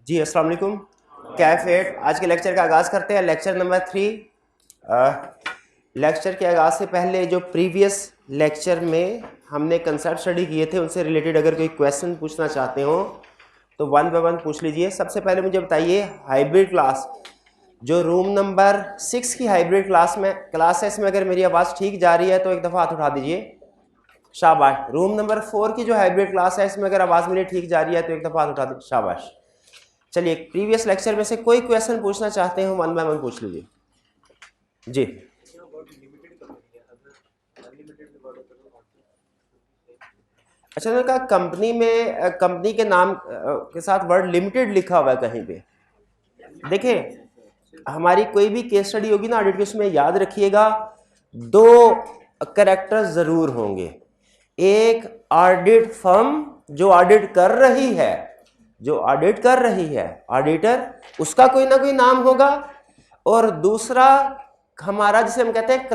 जी अस्सलाम वालेकुम। कैफेट आज के लेक्चर का आगाज़ करते हैं। Lecture number 3। लेक्चर के आगाज़ से पहले जो प्रीवियस लेक्चर में हमने कंसेप्ट स्टडी किए थे उनसे रिलेटेड अगर कोई क्वेश्चन पूछना चाहते हो तो 1 बाय 1 पूछ लीजिए। सबसे पहले मुझे बताइए, हाइब्रिड क्लास जो रूम नंबर 6 की हाइब्रिड क्लास है, इसमें अगर मेरी आवाज़ ठीक जा रही है तो एक दफ़ा हाथ उठा दीजिए, शाबाश। रूम नंबर 4 की जो हाइब्रिड क्लास है इसमें अगर आवाज़ मेरी ठीक जा रही है तो एक दफ़ा हाथ उठा दीजिए, शाबाश। चलिए, प्रीवियस लेक्चर में से कोई क्वेश्चन पूछना चाहते हो 1 बाय 1 पूछ लीजिए जी। अच्छा, मैंने कहा कंपनी के नाम के साथ वर्ड लिमिटेड लिखा हुआ है कहीं पे। देखिए, हमारी कोई भी केस स्टडी होगी ना ऑडिट की, उसमें याद रखिएगा 2 कैरेक्टर्स जरूर होंगे। एक ऑडिट फर्म जो ऑडिट कर रही है, ऑडिटर, उसका कोई ना कोई नाम होगा, और दूसरा हमारा जिसे हम कहते हैं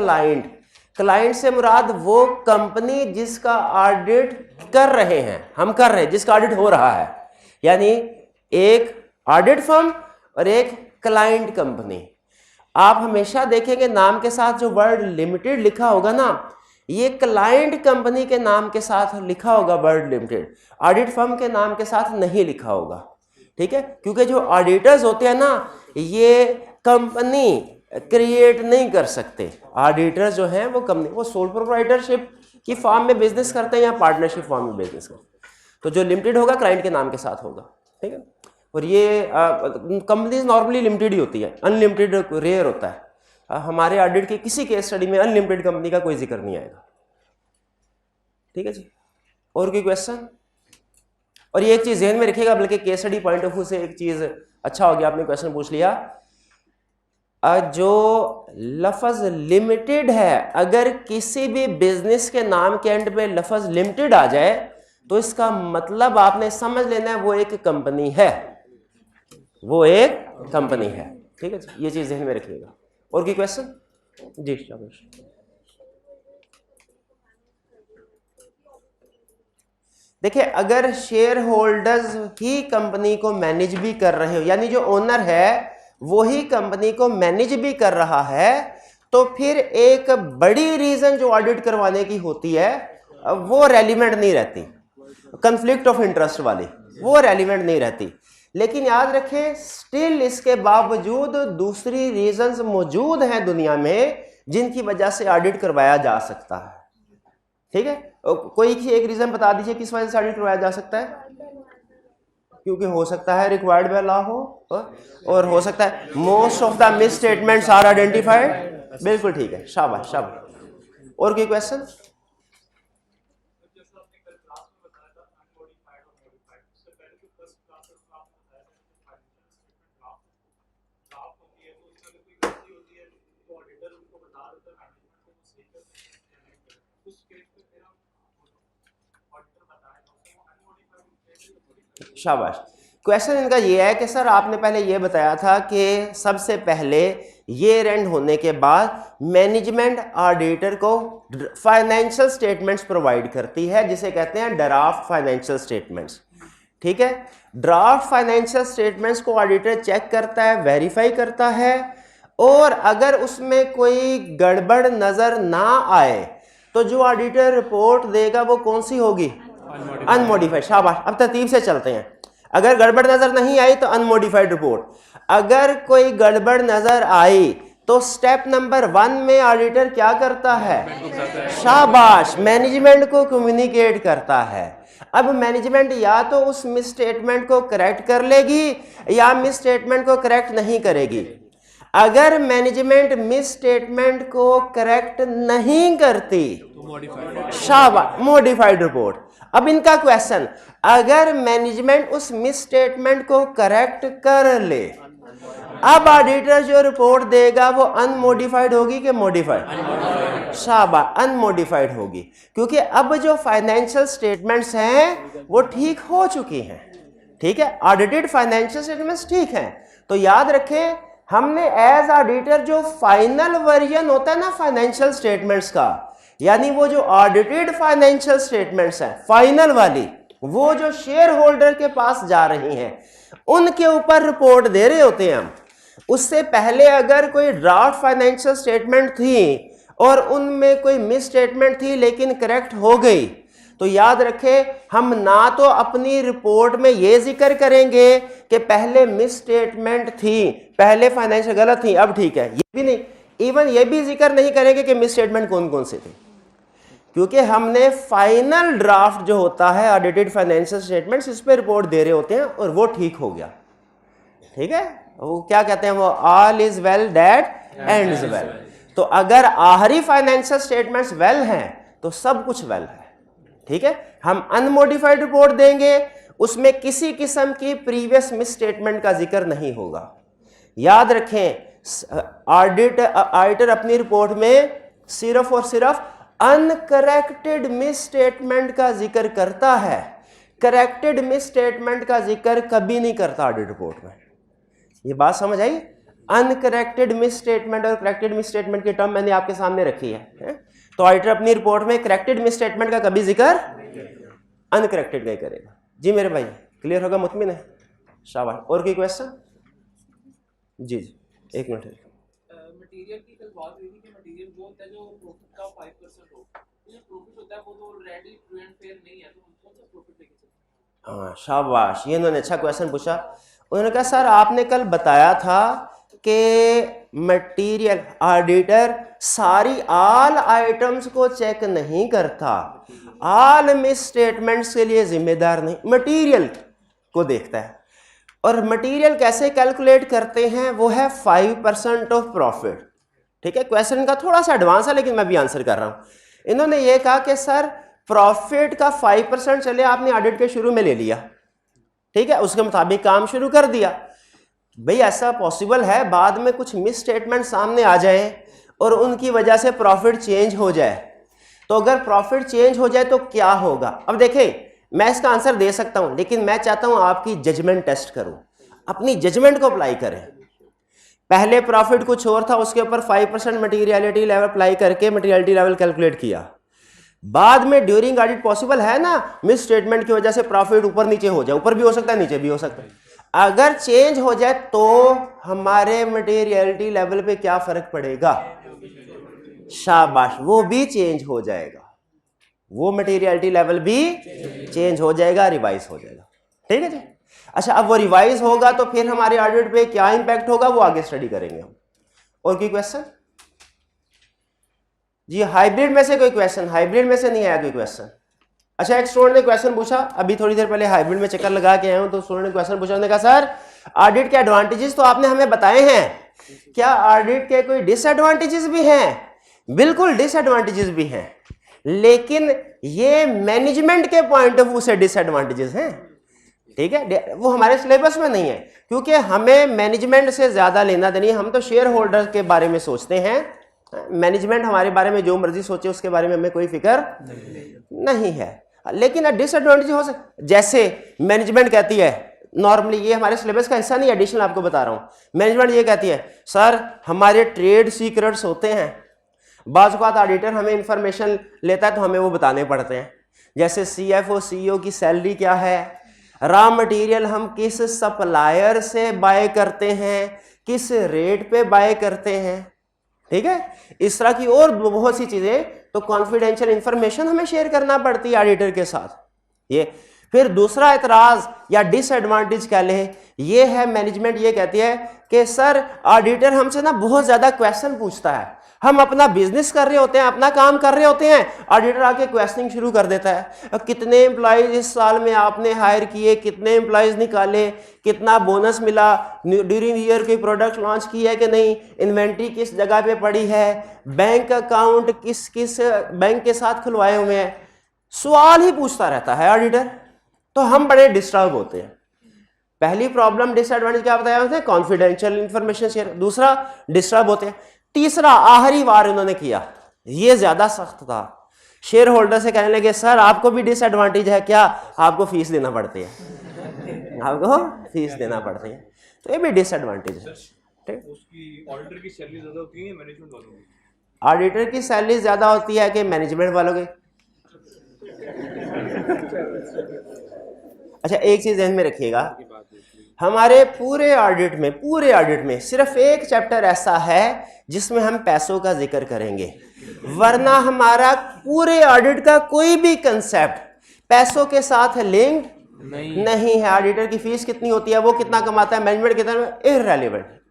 क्लाइंट से मुराद वो कंपनी जिसका ऑडिट कर रहे हैं, जिसका ऑडिट हो रहा है। यानी एक ऑडिट फर्म और एक क्लाइंट कंपनी। आप हमेशा देखेंगे नाम के साथ जो वर्ड लिमिटेड लिखा होगा ना, ये क्लाइंट कंपनी के नाम के साथ लिखा होगा वर्ड लिमिटेड, ऑडिट फर्म के नाम के साथ नहीं लिखा होगा। ठीक है, क्योंकि जो ऑडिटर्स होते हैं ना, ये कंपनी क्रिएट नहीं कर सकते। ऑडिटर्स जो हैं वो कंपनी, वो सोल प्रोप्राइटरशिप की फॉर्म में बिजनेस करते हैं या पार्टनरशिप फॉर्म में बिजनेस करते हैं। तो जो लिमिटेड होगा क्लाइंट के नाम के साथ होगा। ठीक है, और ये कंपनीज नॉर्मली लिमिटेड ही होती है, अनलिमिटेड रेयर होता है। हमारे ऑडिट के किसी केस स्टडी में अनलिमिटेड कंपनी का कोई जिक्र नहीं आएगा। ठीक है जी, और कोई क्वेश्चन? और ये एक चीज ध्यान में रखिएगा, बल्कि case study point of view से एक चीज अच्छा हो गया आपने क्वेश्चन पूछ लिया। जो लफ्ज लिमिटेड है, अगर किसी भी बिजनेस के नाम के एंड पे लफ्ज लिमिटेड आ जाए तो इसका मतलब आपने समझ लेना है वो एक कंपनी है, ठीक है जी, ये चीज ध्यान में रखिएगा। और कोई क्वेश्चन? जी शाबाश। देखिए, अगर शेयर होल्डर्स ही कंपनी को मैनेज भी कर रहे हो, यानी जो ओनर है वो ही कंपनी को मैनेज भी कर रहा है, तो फिर एक बड़ी रीजन जो ऑडिट करवाने की होती है वो रेलिवेंट नहीं रहती, कन्फ्लिक्ट ऑफ इंटरेस्ट वाली, वो रेलिवेंट नहीं रहती। लेकिन याद रखें, स्टिल इसके बावजूद दूसरी रीजंस मौजूद हैं दुनिया में जिनकी वजह से ऑडिट करवाया जा सकता है। ठीक है, कोई एक रीजन बता दीजिए किस वजह से ऑडिट करवाया जा सकता है? क्योंकि हो सकता है रिक्वायर्ड बाय लॉ हो, और हो सकता है most of the misstatements are identified. बिल्कुल ठीक है, शाबाश शाबाश। और कोई क्वेश्चन? शाबाश। क्वेश्चन इनका ये है कि सर आपने पहले ये बताया था कि सबसे पहले ईयर एंड होने के बाद मैनेजमेंट ऑडिटर को फाइनेंशियल स्टेटमेंट्स प्रोवाइड करती है, जिसे कहते हैं ड्राफ्ट फाइनेंशियल स्टेटमेंट्स। ठीक है, ड्राफ्ट फाइनेंशियल स्टेटमेंट्स को ऑडिटर चेक करता है, वेरीफाई करता है, और अगर उसमें कोई गड़बड़ नजर ना आए तो जो ऑडिटर रिपोर्ट देगा वो कौन सी होगी? अनमोडिफाइड। शाबाश। अब तरतीब से चलते हैं। अगर गड़बड़ नजर नहीं आई तो अनमोडिफाइड रिपोर्ट, अगर कोई गड़बड़ नजर आई तो स्टेप नंबर 1 में ऑडिटर क्या करता है? शाबाश, मैनेजमेंट को कम्युनिकेट करता है। अब मैनेजमेंट या तो उस मिस स्टेटमेंट को करेक्ट कर लेगी या मिस स्टेटमेंट को करेक्ट नहीं करेगी। अगर मैनेजमेंट मिस स्टेटमेंट को करेक्ट नहीं करती, शाबाश, मॉडिफाइड रिपोर्ट। अब इनका क्वेश्चन, अगर मैनेजमेंट उस मिस स्टेटमेंट को करेक्ट कर ले, अब ऑडिटर जो रिपोर्ट देगा वो अनमोडिफाइड होगी कि मॉडिफाइड? शाबाश, अनमोडिफाइड होगी, क्योंकि अब जो फाइनेंशियल स्टेटमेंट्स हैं वो ठीक हो चुकी हैं। ठीक है, ऑडिटेड फाइनेंशियल स्टेटमेंट्स ठीक हैं। तो याद रखें, हमने एज ऑडिटर जो फाइनल वर्जन होता है ना फाइनेंशियल स्टेटमेंट्स का, यानी वो जो ऑडिटेड फाइनेंशियल स्टेटमेंट्स हैं फाइनल वाली, वो जो शेयर होल्डर के पास जा रही हैं उनके ऊपर रिपोर्ट दे रहे होते हैं हम। उससे पहले अगर कोई ड्राफ्ट फाइनेंशियल स्टेटमेंट थी और उनमें कोई मिस स्टेटमेंट थी लेकिन करेक्ट हो गई, तो याद रखें हम ना तो अपनी रिपोर्ट में ये जिक्र करेंगे कि पहले मिस स्टेटमेंट थी, पहले फाइनेंशियल गलत थी, अब ठीक है, ये भी नहीं, इवन ये भी जिक्र नहीं करेंगे कि मिस स्टेटमेंट कौन कौन से थे, क्योंकि हमने फाइनल ड्राफ्ट जो होता है ऑडिटेड फाइनेंशियल स्टेटमेंट्स इस पे रिपोर्ट दे रहे होते हैं और वो ठीक हो गया। ठीक है, वो क्या कहते हैं, वो all is well that ends well. तो अगर आखिरी फाइनेंशियल स्टेटमेंट्स वेल हैं तो सब कुछ वेल है। ठीक है, हम अनमोडिफाइड रिपोर्ट देंगे, उसमें किसी किस्म की प्रीवियस मिस स्टेटमेंट का जिक्र नहीं होगा। याद रखें ऑडिटर अपनी रिपोर्ट में सिर्फ और सिर्फ अनकरेक्टेड मिस स्टेटमेंट का जिक्र करता है, करेक्टेड मिस स्टेटमेंट का जिक्र कभी नहीं करता ऑडिट रिपोर्ट में। ये बात समझ आई? अनकरेक्टेड मिस स्टेटमेंट और करेक्टेड मिस स्टेटमेंट की टर्म मैंने आपके सामने रखी है। तो ऑडिटर अपनी रिपोर्ट में करेक्टेड मिस स्टेटमेंट का कभी जिक्र अनकरेक्टेड का ही करेगा। जी मेरे भाई, क्लियर होगा, मुतमिन है? शाबाश। और कोई क्वेश्चन? जी जी, एक मिनट। मटेरियल की कल बात हुई थी कि मटेरियल वो होता है जो प्रॉफिट का 5% हो, जो प्रॉफिट होता है वो तो ऑलरेडी ट्रू एंड फेयर नहीं है, तो हम कौन सा प्रॉफिट लेके चलते हैं? हाँ शाबाश, ये इन्होंने अच्छा क्वेश्चन पूछा। उन्होंने कहा सर आपने कल बताया था कि मटेरियल ऑडिटर सारी ऑल आइटम्स को चेक नहीं करता, ऑल मिस स्टेटमेंट्स के लिए जिम्मेदार नहीं, मटेरियल को देखता है। और मटेरियल कैसे कैलकुलेट करते हैं, वो है 5% ऑफ प्रॉफिट। ठीक है, क्वेश्चन का थोड़ा सा एडवांस है लेकिन मैं भी आंसर कर रहा हूं। इन्होंने ये कहा कि सर प्रॉफिट का 5% चले आपने ऑडिट के शुरू में ले लिया, ठीक है, उसके मुताबिक काम शुरू कर दिया। भाई ऐसा पॉसिबल है बाद में कुछ मिस स्टेटमेंट सामने आ जाए और उनकी वजह से प्रॉफिट चेंज हो जाए, तो अगर प्रॉफिट चेंज हो जाए तो क्या होगा? अब देखें, मैं इसका आंसर दे सकता हूं लेकिन मैं चाहता हूं आपकी जजमेंट टेस्ट करूं, अपनी जजमेंट को अप्लाई करें। पहले प्रॉफिट कुछ और था, उसके ऊपर 5% मटीरियलिटी लेवल अप्लाई करके मटीरियलिटी लेवल कैलकुलेट किया, बाद में ड्यूरिंग ऑडिट पॉसिबल है ना मिस स्टेटमेंट की वजह से प्रॉफिट ऊपर नीचे हो जाए, ऊपर भी हो सकता है नीचे भी हो सकता है। अगर चेंज हो जाए तो हमारे मटीरियलिटी लेवल पे क्या फर्क पड़ेगा? शाबाश, वो भी चेंज हो जाएगा, वो मटीरियलिटी लेवल भी चेंज हो जाएगा, रिवाइज हो जाएगा। ठीक है जी। अच्छा, अब वो रिवाइज होगा तो फिर हमारे ऑडिट पे क्या इंपैक्ट होगा वो आगे स्टडी करेंगे हम। और कोई क्वेश्चन? जी हाइब्रिड में से कोई क्वेश्चन? हाइब्रिड में से नहीं आया कोई क्वेश्चन? अच्छा, एक स्टूडेंट ने क्वेश्चन पूछा, अभी थोड़ी देर पहले हाइब्रिड में चक्कर लगा के आया हूं, तो स्टूडेंट ने क्वेश्चन पूछा, उन्होंने कहा सर ऑडिट के एडवांटेजेस तो आपने हमें बताए हैं, क्या ऑडिट के कोई डिसएडवांटेजेस भी हैं? बिल्कुल डिसएडवांटेजेस भी हैं, लेकिन ये मैनेजमेंट के पॉइंट ऑफ व्यू से डिसएडवांटेजेस हैं। ठीक है, वो हमारे सिलेबस में नहीं है क्योंकि हमें मैनेजमेंट से ज्यादा लेना देनी है, हम तो शेयर होल्डर के बारे में सोचते हैं, मैनेजमेंट हमारे बारे में जो मर्जी सोचे उसके बारे में हमें कोई फिक्र नहीं है। लेकिन डिसएडवांटेज हो सकता, जैसे मैनेजमेंट कहती है, नॉर्मली ये हमारे सिलेबस का हिस्सा नहीं, एडिशनल आपको बता रहा हूं, मैनेजमेंट ये कहती है सर हमारे ट्रेड सीक्रेट्स होते हैं, बाज़ औक़ात ऑडिटर हमें इंफॉर्मेशन लेता है तो हमें वो बताने पड़ते हैं, जैसे CFO CEO की सैलरी क्या है, रॉ मटेरियल हम किस सप्लायर से बाय करते हैं, किस रेट पे बाय करते हैं। ठीक है, इस तरह की और बहुत सी चीजें, तो कॉन्फिडेंशियल इंफॉर्मेशन हमें शेयर करना पड़ती है ऑडिटर के साथ। ये फिर दूसरा एतराज या डिसएडवांटेज कह लें, ये है मैनेजमेंट ये कहती है कि सर ऑडिटर हमसे ना बहुत ज्यादा क्वेश्चन पूछता है, हम अपना बिजनेस कर रहे होते हैं, अपना काम कर रहे होते हैं, ऑडिटर आके क्वेश्चनिंग शुरू कर देता है, कितने एम्प्लॉयज इस साल में आपने हायर किए, कितने एम्प्लॉयज निकाले, कितना बोनस मिला, ड्यूरिंग ईयर कोई प्रोडक्ट लॉन्च की है कि नहीं, इन्वेंट्री किस जगह पे पड़ी है, बैंक अकाउंट किस किस बैंक के साथ खुलवाए हुए हैं, सवाल ही पूछता रहता है ऑडिटर। तो हम बड़े डिस्टर्ब होते हैं। पहली प्रॉब्लम डिसएडवांटेज क्या बताया उसने, कॉन्फिडेंशियल इंफॉर्मेशन शेयर, दूसरा डिस्टर्ब होते हैं, तीसरा आखिरी बार इन्होंने किया ये ज्यादा सख्त था, शेयर होल्डर से कहने लगे सर आपको भी डिसएडवांटेज है क्या, आपको फीस देना पड़ती है, आपको फीस देना पड़ती है, तो ये भी डिसएडवांटेज है। ठीक, उसकी ऑडिटर की सैलरी ज्यादा होती है मैनेजमेंट वालों की? ऑडिटर की सैलरी ज्यादा होती है कि मैनेजमेंट वालों की? अच्छा एक चीज ध्यान में रखिएगा, हमारे पूरे ऑडिट में सिर्फ एक चैप्टर ऐसा है जिसमें हम पैसों का जिक्र करेंगे, वरना हमारा पूरे ऑडिट का कोई भी कंसेप्ट पैसों के साथ लिंक्ड नहीं है। ऑडिटर की फीस कितनी होती है, वो कितना कमाता है, मैनेजमेंट कितना,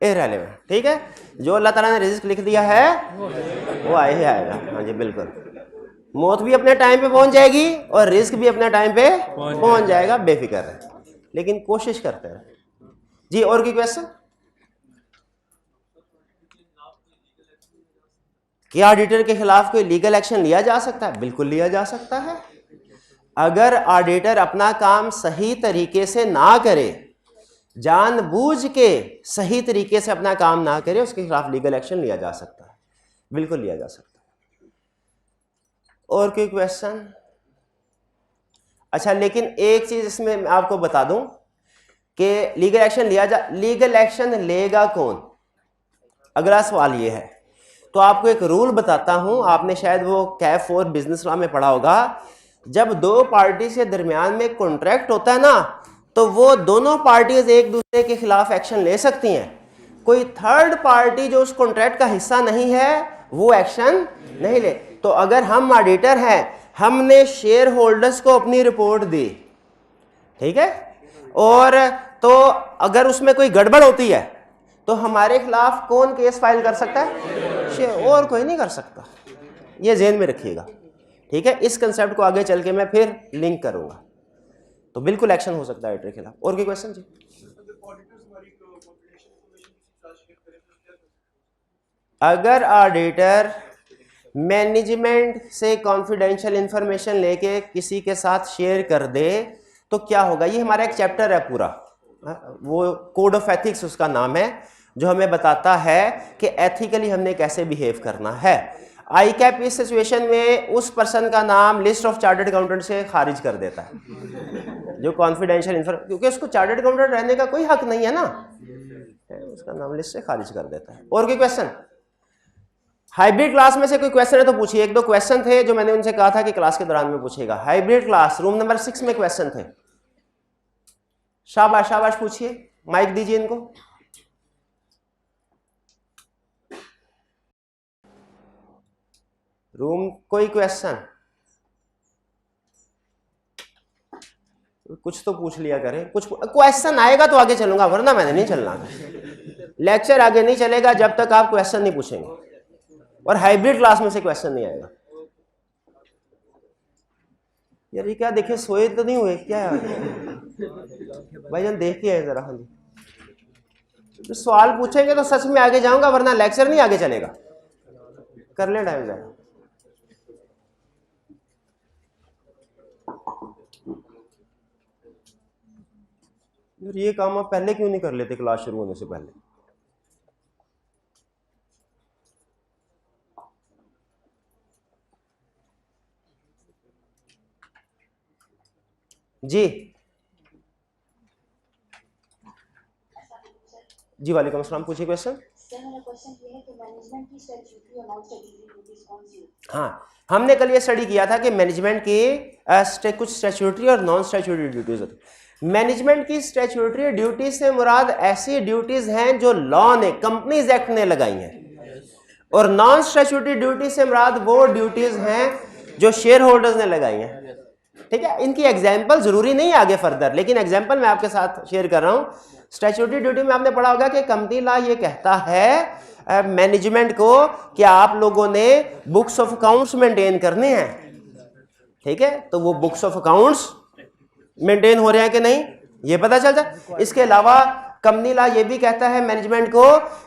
इररेलेवेंट। ठीक है, जो अल्लाह ताला ने रिस्क लिख दिया है वो आए ही आएगा। हाँ जी बिल्कुल, मौत भी अपने टाइम पे पहुंच जाएगी और रिस्क भी अपने टाइम पे पहुंच जाएगा, बेफिक्र है, लेकिन कोशिश करते हैं। जी और कोई क्वेश्चन? क्या ऑडिटर के खिलाफ कोई लीगल एक्शन लिया जा सकता है? बिल्कुल लिया जा सकता है। अगर ऑडिटर अपना काम सही तरीके से ना करे, जानबूझ के सही तरीके से अपना काम ना करे, उसके खिलाफ लीगल एक्शन लिया जा सकता है, बिल्कुल लिया जा सकता है। और कोई क्वेश्चन? अच्छा लेकिन एक चीज इसमें मैं आपको बता दूं कि लीगल एक्शन लेगा कौन? अगला सवाल ये है। तो आपको एक रूल बताता हूं, आपने शायद वो कैफ 4 बिजनेस लॉ में पढ़ा होगा। जब दो पार्टी के दरमियान में कॉन्ट्रैक्ट होता है ना, तो वो दोनों पार्टीज एक दूसरे के खिलाफ एक्शन ले सकती हैं। कोई थर्ड पार्टी जो उस कॉन्ट्रैक्ट का हिस्सा नहीं है वो एक्शन नहीं ले। तो अगर हम ऑडिटर हैं, हमने शेयर होल्डर्स को अपनी रिपोर्ट दी, ठीक है, और तो अगर उसमें कोई गड़बड़ होती है तो हमारे खिलाफ कौन केस फाइल कर सकता है? और कोई नहीं कर सकता। ये ज़हन में रखिएगा, ठीक है। इस कंसेप्ट को आगे चल के मैं फिर लिंक करूंगा, तो बिल्कुल एक्शन हो सकता है ऑडिटर के खिलाफ। और कोई क्वेश्चन जी? अगर ऑडिटर मैनेजमेंट से कॉन्फिडेंशियल इंफॉर्मेशन लेके किसी के साथ शेयर कर दे तो क्या होगा? ये हमारा एक चैप्टर है पूरा, वो कोड ऑफ एथिक्स उसका नाम है, जो हमें बताता है कि एथिकली हमने कैसे बिहेव करना है। आई कैप इस सिचुएशन में उस पर्सन का नाम लिस्ट ऑफ चार्टर्ड अकाउंटेंट से खारिज कर देता है जो कॉन्फिडेंशियल इंफॉर्मेशन, क्योंकि उसको चार्टर्ड अकाउंटेंट रहने का कोई हक नहीं है ना, उसका नाम लिस्ट से खारिज कर देता है। और कोई क्वेश्चन? हाइब्रिड क्लास में से कोई क्वेश्चन है तो पूछिए। एक दो क्वेश्चन थे जो मैंने उनसे कहा था कि क्लास के दौरान में पूछेगा। हाइब्रिड क्लास रूम नंबर 6 में क्वेश्चन थे। शाबाश शाबाश, पूछिए, माइक दीजिए इनको। रूम कोई क्वेश्चन? कुछ तो पूछ लिया करें, कुछ क्वेश्चन आएगा तो आगे चलूंगा, वरना मैंने नहीं चलना। लेक्चर आगे नहीं चलेगा जब तक आप क्वेश्चन नहीं पूछेंगे, और हाइब्रिड क्लास में से क्वेश्चन नहीं आएगा। यार ये क्या देखे, सोए तो नहीं हुए क्या भाईजान? देख के आए जरा। हाँ जी, तो सवाल पूछेंगे तो सच में आगे जाऊंगा, वरना लेक्चर नहीं आगे चलेगा। कर ले टाइम जाए। यार ये काम आप पहले क्यों नहीं कर लेते क्लास शुरू होने से पहले? जी जी वालेकुम अस्सलाम, पूछिए क्वेश्चन। हाँ, हमने कल ये स्टडी किया था कि मैनेजमेंट की कुछ स्टैट्यूटरी और नॉन स्टैट्यूटरी ड्यूटीज होती है। मैनेजमेंट की स्टैट्यूटरी ड्यूटीज से मुराद ऐसी ड्यूटीज हैं जो लॉ ने, कंपनीज एक्ट ने लगाई हैं, और नॉन स्टैट्यूटरी ड्यूटी से मुराद वो ड्यूटीज हैं जो शेयर होल्डर्स ने लगाई हैं। ठीक है, इनकी एग्जाम्पल जरूरी नहीं है आगे फर्दर, लेकिन एग्जाम्पल मैं आपके साथ शेयर कर रहा हूं। स्टैट्यूटरी ड्यूटी में आपने पढ़ा होगा कि कंपनी लॉ ये कहता है मैनेजमेंट को कि आप लोगों ने बुक्स ऑफ अकाउंट्स मेंटेन करने हैं। ठीक है, तो वो बुक्स ऑफ अकाउंट्स मेंटेन हो रहे हैं कि नहीं ये पता चल जाए। इसके अलावा कंपनी लॉ ये भी कहता है मैनेजमेंट को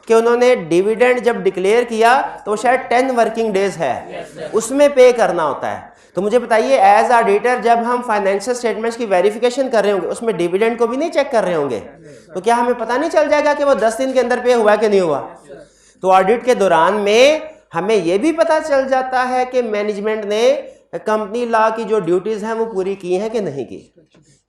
कि उन्होंने डिविडेंड जब डिक्लेयर किया तो शायद 10 वर्किंग डेज है, उसमें पे करना होता है। तो मुझे बताइए, एज ऑडिटर जब हम फाइनेंशियल स्टेटमेंट्स की वेरिफिकेशन कर रहे होंगे, उसमें डिविडेंड को भी नहीं चेक कर रहे होंगे, तो क्या हमें पता नहीं चल जाएगा कि वो 10 दिन के अंदर पे हुआ कि नहीं हुआ? तो ऑडिट के दौरान में हमें यह भी पता चल जाता है कि मैनेजमेंट ने कंपनी लॉ की जो ड्यूटीज हैं वो पूरी की हैं कि नहीं की।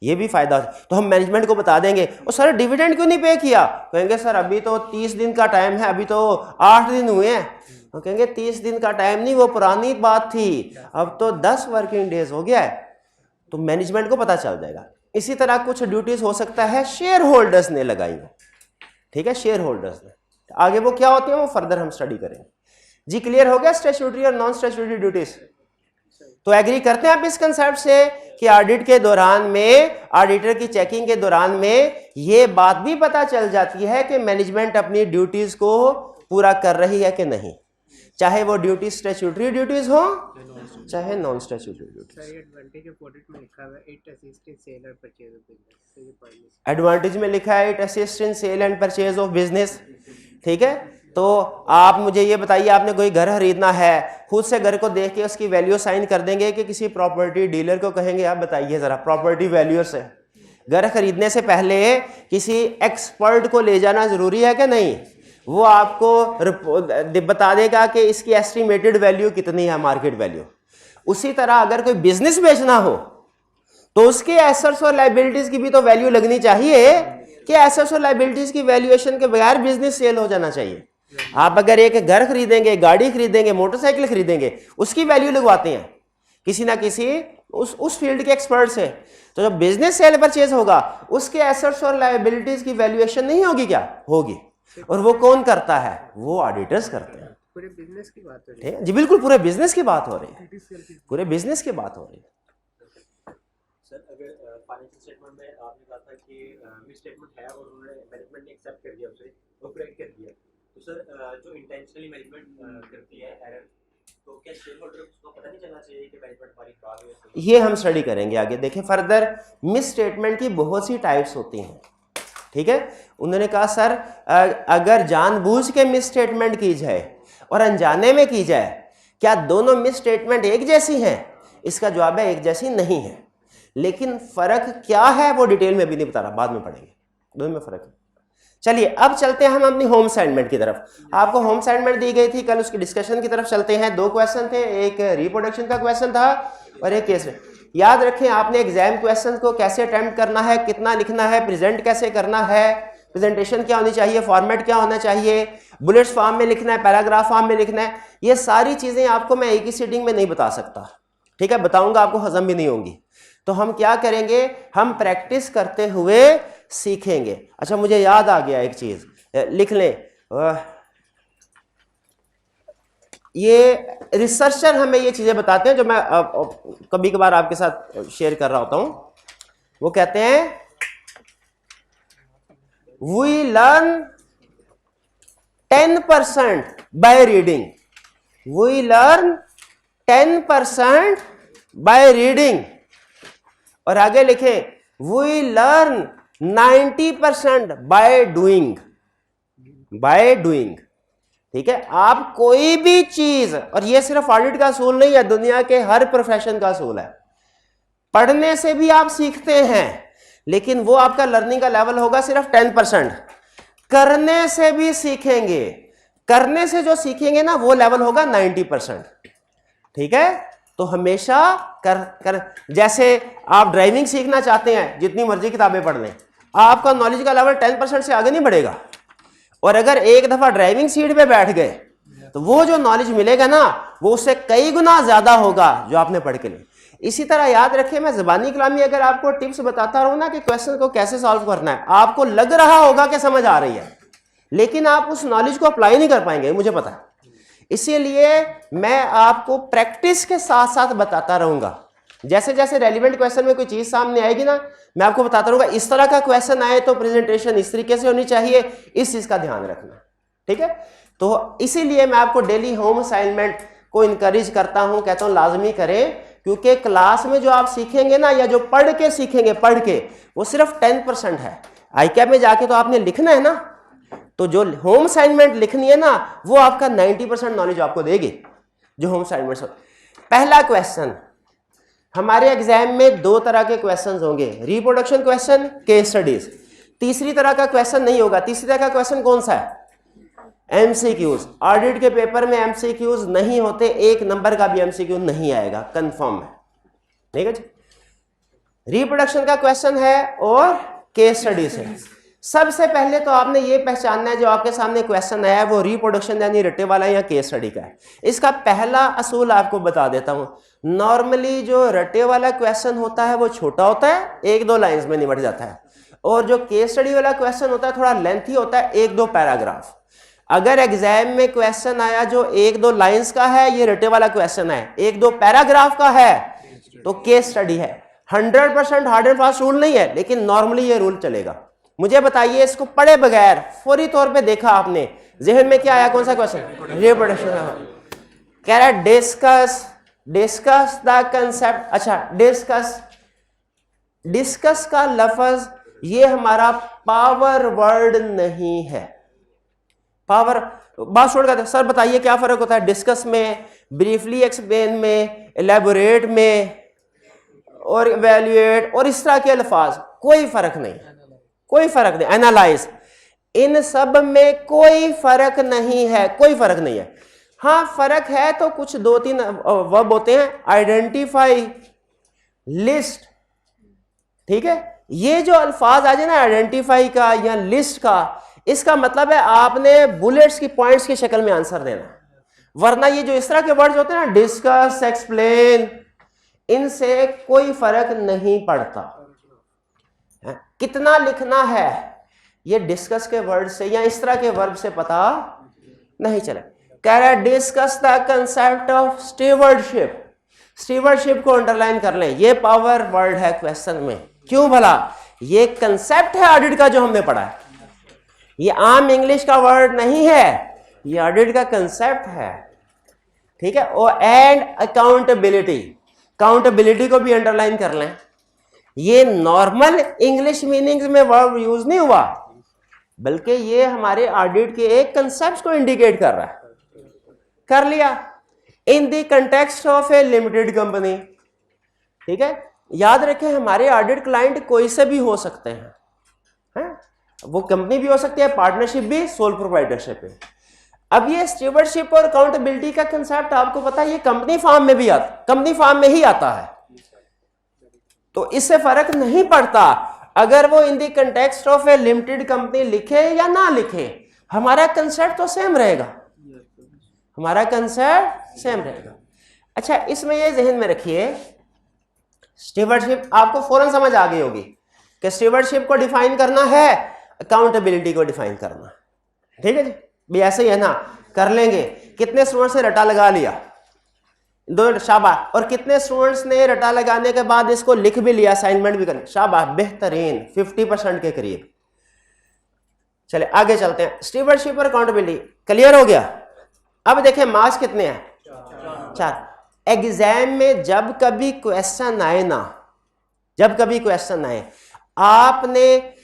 ये भी फायदा है। तो हम मैनेजमेंट को बता देंगे, और सर डिविडेंड क्यों नहीं पे किया? कहेंगे सर अभी तो 30 दिन का टाइम है, अभी तो 8 दिन हुए हैं। तो कहेंगे 30 दिन का टाइम नहीं, वो पुरानी बात थी, अब तो 10 वर्किंग डेज हो गया है। तो मैनेजमेंट को पता चल जाएगा। इसी तरह कुछ ड्यूटीज हो सकता है शेयर होल्डर्स ने लगाई हो, ठीक है, शेयर होल्डर्स ने। आगे वो क्या होती है वो फर्दर हम स्टडी करेंगे। जी क्लियर हो गया स्टैट्यूटरी और नॉन स्टैट्यूटरी ड्यूटीज? तो एग्री करते हैं आप इस कंसेप्ट से कि ऑडिट के दौरान में, ऑडिटर की चेकिंग के दौरान में ये बात भी पता चल जाती है कि मैनेजमेंट अपनी ड्यूटीज को पूरा कर रही है कि नहीं, चाहे वो ड्यूटी स्टैट्यूटरी ड्यूटीज हो चाहे non statutory duties. Sir advantage of audit में लिखा हुआ है इट असिस्ट इन सेल और परचेज ऑफ बिजनेस, तो ये पॉइंट एडवांटेज में लिखा है it assist in sale and purchase of business, ठीक है। तो आप मुझे ये बताइए, आपने कोई घर खरीदना है, खुद से घर को देख के उसकी वैल्यू साइन कर देंगे कि किसी प्रॉपर्टी डीलर को कहेंगे आप बताइए जरा प्रॉपर्टी वैल्यूअर से? घर खरीदने से पहले किसी एक्सपर्ट को ले जाना जरूरी है कि नहीं? वो आपको बता देगा कि इसकी एस्टिमेटेड वैल्यू कितनी है, मार्केट वैल्यू। उसी तरह अगर कोई बिजनेस बेचना हो तो उसके एसेट्स और लायबिलिटीज की भी तो वैल्यू लगनी चाहिए कि एसेट्स और लायबिलिटीज की वैल्यूएशन के बगैर बिजनेस सेल हो जाना चाहिए। आप अगर एक घर खरीदेंगे, गाड़ी खरीदेंगे, मोटरसाइकिल खरीदेंगे, उसकी वैल्यू लगवाते हैं किसी ना किसी उस फील्ड के एक्सपर्ट से। तो जब बिजनेस सेल परचेज होगा उसके एसेट्स और लायबिलिटीज की वैल्यूएशन नहीं होगी क्या? होगी। और वो कौन करता है? वो ऑडिटर्स करते हैं। पूरे बिजनेस की बात हो रही है। जी बिल्कुल, पूरे बिजनेस की बात हो रही है, पूरे बिजनेस की बात हो रही है। सर अगर फाइनेंशियल स्टेटमेंट में आपने कहा था कि मिस स्टेटमेंट है और उन्होंने मैनेजमेंट ने एक्सेप्ट कर दिया, उसे वो करेक्ट कर दिया, तो सर जो इंटेंशनली मैनेजमेंट करती है एरर, तो क्या शेयर होल्डर को पता नहीं चलना चाहिए कि मैनेजमेंट हमारी बात है? ये हम स्टडी करेंगे आगे। देखिए फर्दर मिस स्टेटमेंट की बहुत सी टाइप्स होती हैं, ठीक है। उन्होंने कहा सर अगर जानबूझ के मिस स्टेटमेंट की जाए और अनजाने में की जाए, क्या दोनों मिस स्टेटमेंट एक जैसी हैं? इसका जवाब है एक जैसी नहीं है, लेकिन फर्क क्या है वो डिटेल में भी नहीं बता रहा, बाद में पढ़ेंगे, दोनों में फर्क है। चलिए अब चलते हैं हम अपनी होम असाइनमेंट की तरफ। आपको होम असाइनमेंट दी गई थी कल, उसकी डिस्कशन की तरफ चलते हैं। 2 क्वेश्चन थे, एक रिप्रोडक्शन का क्वेश्चन था और एक केस। याद रखें आपने एग्जाम क्वेश्चन को कैसे अटेम्प्ट करना है, कितना लिखना है, प्रेजेंट कैसे करना है, प्रेजेंटेशन क्या होनी चाहिए, फॉर्मेट क्या होना चाहिए, बुलेट्स फॉर्म में लिखना है, पैराग्राफ फॉर्म में लिखना है, ये सारी चीजें आपको मैं एक ही सीटिंग में नहीं बता सकता, ठीक है। बताऊंगा आपको हजम भी नहीं होंगी। तो हम क्या करेंगे, हम प्रैक्टिस करते हुए सीखेंगे। अच्छा मुझे याद आ गया एक चीज, लिख लें। ये रिसर्चर हमें ये चीजें बताते हैं जो मैं कभी कभार आपके साथ शेयर कर रहा होता हूं। वो कहते हैं we learn 10% by reading, we learn 10% by reading, और आगे लिखें we learn 90% by doing, by doing, ठीक है। आप कोई भी चीज, और ये सिर्फ ऑडिट का असूल नहीं है, दुनिया के हर प्रोफेशन का असूल है, पढ़ने से भी आप सीखते हैं लेकिन वो आपका लर्निंग का लेवल होगा सिर्फ 10%। करने से भी सीखेंगे, करने से जो सीखेंगे ना वो लेवल होगा 90%, ठीक है। तो हमेशा कर जैसे आप ड्राइविंग सीखना चाहते हैं, जितनी मर्जी किताबें पढ़ लें, आपका नॉलेज का लेवल 10% से आगे नहीं बढ़ेगा। और अगर एक दफा ड्राइविंग सीट पे बैठ गए तो वो जो नॉलेज मिलेगा ना वो उससे कई गुना ज्यादा होगा जो आपने पढ़ के लिए। इसी तरह याद रखें, मैं ज़बानी कलामी अगर आपको टिप्स बताता रहूं ना कि क्वेश्चन को कैसे सॉल्व करना है, आपको लग रहा होगा कि समझ आ रही है, लेकिन आप उस नॉलेज को अप्लाई नहीं कर पाएंगे, मुझे पता है। इसीलिए मैं आपको प्रैक्टिस के साथ साथ बताता रहूंगा। जैसे जैसे रेलिवेंट क्वेश्चन में कोई चीज सामने आएगी ना, मैं आपको बताता रहूंगा इस तरह का क्वेश्चन आए तो प्रेजेंटेशन इस तरीके से होनी चाहिए, इस चीज का ध्यान रखना, ठीक है। तो इसीलिए मैं आपको डेली होम असाइनमेंट को इनकरेज करता हूं, कहता हूं लाजमी करें, क्योंकि क्लास में जो आप सीखेंगे ना या जो पढ़ के सीखेंगे, पढ़ के, वो सिर्फ 10% है। आईकैप में जाके तो आपने लिखना है ना, तो जो होम असाइनमेंट लिखनी है ना वो आपका 90% नॉलेज आपको देगी जो होम असाइनमेंट। पहला क्वेश्चन, हमारे एग्जाम में 2 तरह के क्वेश्चंस होंगे, रिप्रोडक्शन क्वेश्चन, केस स्टडीज। तीसरी तरह का क्वेश्चन नहीं होगा। तीसरी तरह का क्वेश्चन कौन सा है? एमसीक्यूज। ऑडिट के पेपर में एमसीक्यूज नहीं होते, 1 नंबर का भी एमसीक्यू नहीं आएगा, कंफर्म है, ठीक है जी। रिप्रोडक्शन का क्वेश्चन है और केस स्टडीज है। सबसे पहले तो आपने ये पहचानना है जो आपके सामने क्वेश्चन आया है वो रिप्रोडक्शन यानी रट्टे वाला या केस स्टडी का है। इसका पहला असूल आपको बता देता हूं। नॉर्मली जो रट्टे वाला क्वेश्चन होता है वो छोटा होता है, 1-2 लाइंस में निपट जाता है, और जो केस स्टडी वाला क्वेश्चन होता है थोड़ा लेंथी होता है, 1-2 पैराग्राफ। अगर एग्जाम में क्वेश्चन आया जो 1-2 लाइंस का है, ये रट्टे वाला क्वेश्चन है, 1-2 पैराग्राफ का है, तो केस स्टडी है। 100% हार्ड एंड फास्ट रूल नहीं है, लेकिन नॉर्मली ये रूल चलेगा। मुझे बताइए, इसको पढ़े बगैर फौरी तौर पे देखा आपने, जहन में क्या आया? कौन सा क्वेश्चन? रिप्रोडक्शन। कह रहा है डिस्कस द कंसेप्ट। अच्छा, डिस्कस का लफ्ज ये हमारा पावर वर्ड नहीं है। पावर बात छोड़ कर सर बताइए क्या फर्क होता है डिस्कस में, ब्रीफली एक्सप्लेन में, एलेबोरेट में और इवैल्यूएट और इस तरह के अल्फाज? कोई फर्क नहीं, कोई फर्क नहीं। एनालाइज, इन सब में कोई फर्क नहीं है, कोई फर्क नहीं है। हाँ फर्क है तो कुछ 2-3 वर्ब होते हैं, आइडेंटिफाई, लिस्ट, ठीक है। ये जो अल्फाज आ जाए ना आइडेंटिफाई का या लिस्ट का, इसका मतलब है आपने बुलेट्स की पॉइंट्स की शक्ल में आंसर देना, वरना ये जो इस तरह के वर्ड्स होते हैं ना, डिस्कस, एक्सप्लेन, इनसे कोई फर्क नहीं पड़ता। कितना लिखना है ये डिस्कस के वर्ड से या इस तरह के वर्ब से पता नहीं चले। कह रहा है discuss the concept of stewardship. Stewardship को अंडरलाइन कर लें, ये पावर वर्ड है क्वेश्चन में। क्यों भला? ये कंसेप्ट है ऑडिट का जो हमने पढ़ा है, ये आम इंग्लिश का वर्ड नहीं है, ये ऑडिट का कंसेप्ट है, ठीक है। और एंड अकाउंटेबिलिटी, अकाउंटेबिलिटी को भी अंडरलाइन कर लें। ये नॉर्मल इंग्लिश मीनिंग्स में वर्ब यूज नहीं हुआ, बल्कि ये हमारे ऑडिट के एक कंसेप्ट को इंडिकेट कर रहा है। कर लिया। In the context of A limited company, ठीक है। याद रखें हमारे ऑडिट क्लाइंट कोई से भी हो सकते हैं, वो कंपनी भी हो सकती है, पार्टनरशिप भी, सोल प्रोप्राइटरशिप भी। अब ये स्टीवर्डशिप और अकाउंटेबिलिटी का कंसेप्ट आपको पता है ये कंपनी फॉर्म में भी कंपनी फॉर्म में ही आता है, तो इससे फर्क नहीं पड़ता अगर वो in the context of A limited company लिखे या ना लिखे, हमारा कंसेप्ट तो सेम रहेगा, हमारा कंसेप्ट सेम रहेगा। अच्छा, इसमें ये जहन में रखिए, स्टीवर्डशिप आपको फौरन समझ आ गई होगी कि स्टीवर्डशिप को डिफाइन करना है, अकाउंटेबिलिटी को डिफाइन करना, ठीक है जी। भी ऐसे ही है ना, कर लेंगे। कितने स्टूडेंट्स ने रटा लगा लिया? 2, शाबाश। और कितने स्टूडेंट्स ने रटा लगाने के बाद इसको लिख भी लिया, असाइनमेंट भी कर? शाबाश, बेहतरीन, 50% के करीब। चले आगे चलते हैं। स्टीवर्डशिप और अकाउंटेबिलिटी क्लियर हो गया। अब देखें मार्क्स कितने हैं? 4। एग्जाम में जब कभी क्वेश्चन आए ना, जब कभी क्वेश्चन आए, आपने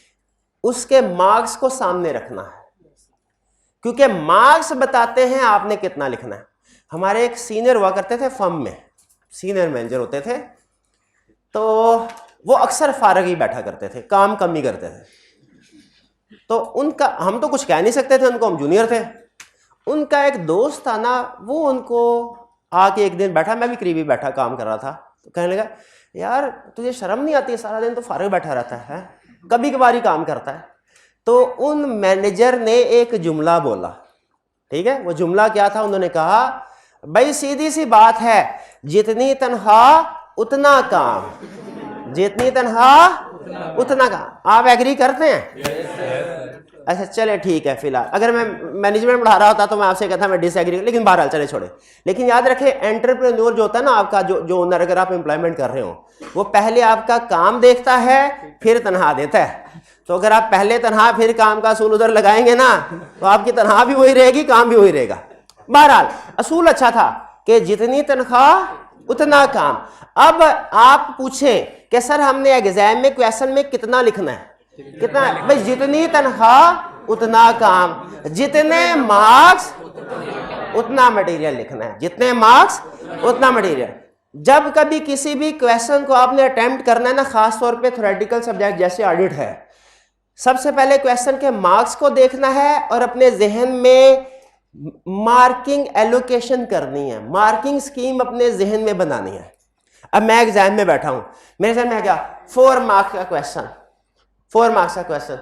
उसके मार्क्स को सामने रखना है, क्योंकि मार्क्स बताते हैं आपने कितना लिखना है। हमारे एक सीनियर हुआ करते थे फर्म में, सीनियर मैनेजर होते थे, तो वो अक्सर फारग ही बैठा करते थे, काम कम ही करते थे। तो उनका, हम तो कुछ कह नहीं सकते थे उनको, हम जूनियर थे। उनका एक दोस्त था ना, वो उनको आके एक दिन बैठा, मैं भी करीबी बैठा काम कर रहा था, तो कहने लगा यार तुझे शर्म नहीं आती, सारा दिन तो फारग बैठा रहता है, कभी कभार ही काम करता है। तो उन मैनेजर ने एक जुमला बोला, ठीक है। वो जुमला क्या था? उन्होंने कहा भाई सीधी सी बात है, जितनी तनख्वाह उतना काम, जितनी तनख्वाह उतना काम। आप एग्री करते हैं? अच्छा चले ठीक है। फिलहाल अगर मैं मैनेजमेंट पढ़ा रहा होता तो मैं आपसे कहता मैं डिसएग्री, लेकिन बहरहाल चले छोड़े। लेकिन याद रखें एंटरप्रेन्योर जो होता है ना आपका, जो ओनर, अगर आप एम्प्लॉयमेंट कर रहे हो, वो पहले आपका काम देखता है फिर तनख्वाह देता है। तो अगर आप पहले तनख्वाह फिर काम का असूल उधर लगाएंगे ना, तो आपकी तनख्वाह भी वही रहेगी, काम भी वही रहेगा। बहरहाल असूल अच्छा था कि जितनी तनख्वाह उतना काम। अब आप पूछें कि सर हमने एग्जाम में क्वेश्चन में कितना लिखना है, कितना? भाई जितनी तनख्वाह उतना काम, जितने मार्क्स उतना मटेरियल लिखना है, जितने मार्क्स उतना मटेरियल। जब कभी किसी भी क्वेश्चन को आपने अटेम्प्ट करना है ना, खास तौर पे थ्योरेटिकल सब्जेक्ट जैसे ऑडिट है, सबसे पहले क्वेश्चन के मार्क्स को देखना है और अपने जहन में मार्किंग एलोकेशन करनी है, मार्किंग स्कीम अपने जहन में बनानी है। अब मैं एग्जाम में बैठा हूं, मेरे सामने क्या 4 मार्क्स का क्वेश्चन, 4 मार्क्स का क्वेश्चन,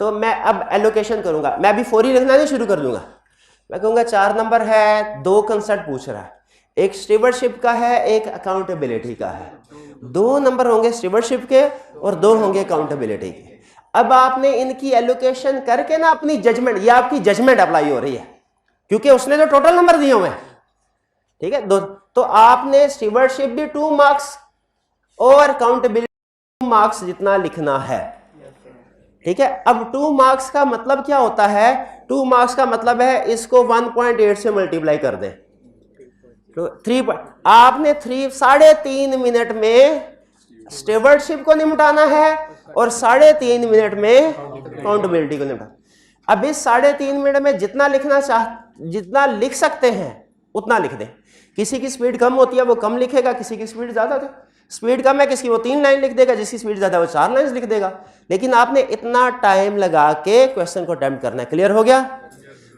तो मैं अब एलोकेशन करूंगा, मैं अभी फौरी लिखना नहीं शुरू कर दूंगा। मैं कहूँगा 4 नंबर है, 2 कंसेप्ट पूछ रहा है, एक स्टीवर्डशिप का है, एक अकाउंटेबिलिटी का है। 2 नंबर होंगे स्टीवर्डशिप के और 2 होंगे अकाउंटेबिलिटी के। अब आपने इनकी एलोकेशन करके ना अपनी जजमेंट, ये आपकी जजमेंट अप्लाई हो रही है क्योंकि उसने जो टोटल नंबर दिए हुए हैं, ठीक है। तो आपने स्टीवर्डशिप भी 2 मार्क्स और अकाउंटेबिलिटी 2 मार्क्स जितना लिखना है, ठीक है। अब 2 मार्क्स का मतलब क्या होता है? 2 मार्क्स का मतलब है इसको 1.8 से मल्टीप्लाई कर दें तो 3, आपने 3.5 मिनट में स्टीवर्डशिप को निपटाना है और 3.5 मिनट में अकाउंटेबिलिटी को निपटाना। अब इस 3.5 मिनट में जितना लिख सकते हैं उतना लिख दें। किसी की स्पीड कम होती है वो कम लिखेगा, किसी की स्पीड ज्यादा है, स्पीड कम है किसी वो 3 लाइन लिख देगा, जिसकी स्पीड ज्यादा है वो 4 लाइन लिख देगा। लेकिन आपने इतना टाइम लगा के क्वेश्चन को अटेम्प्ट करना है। क्लियर हो गया?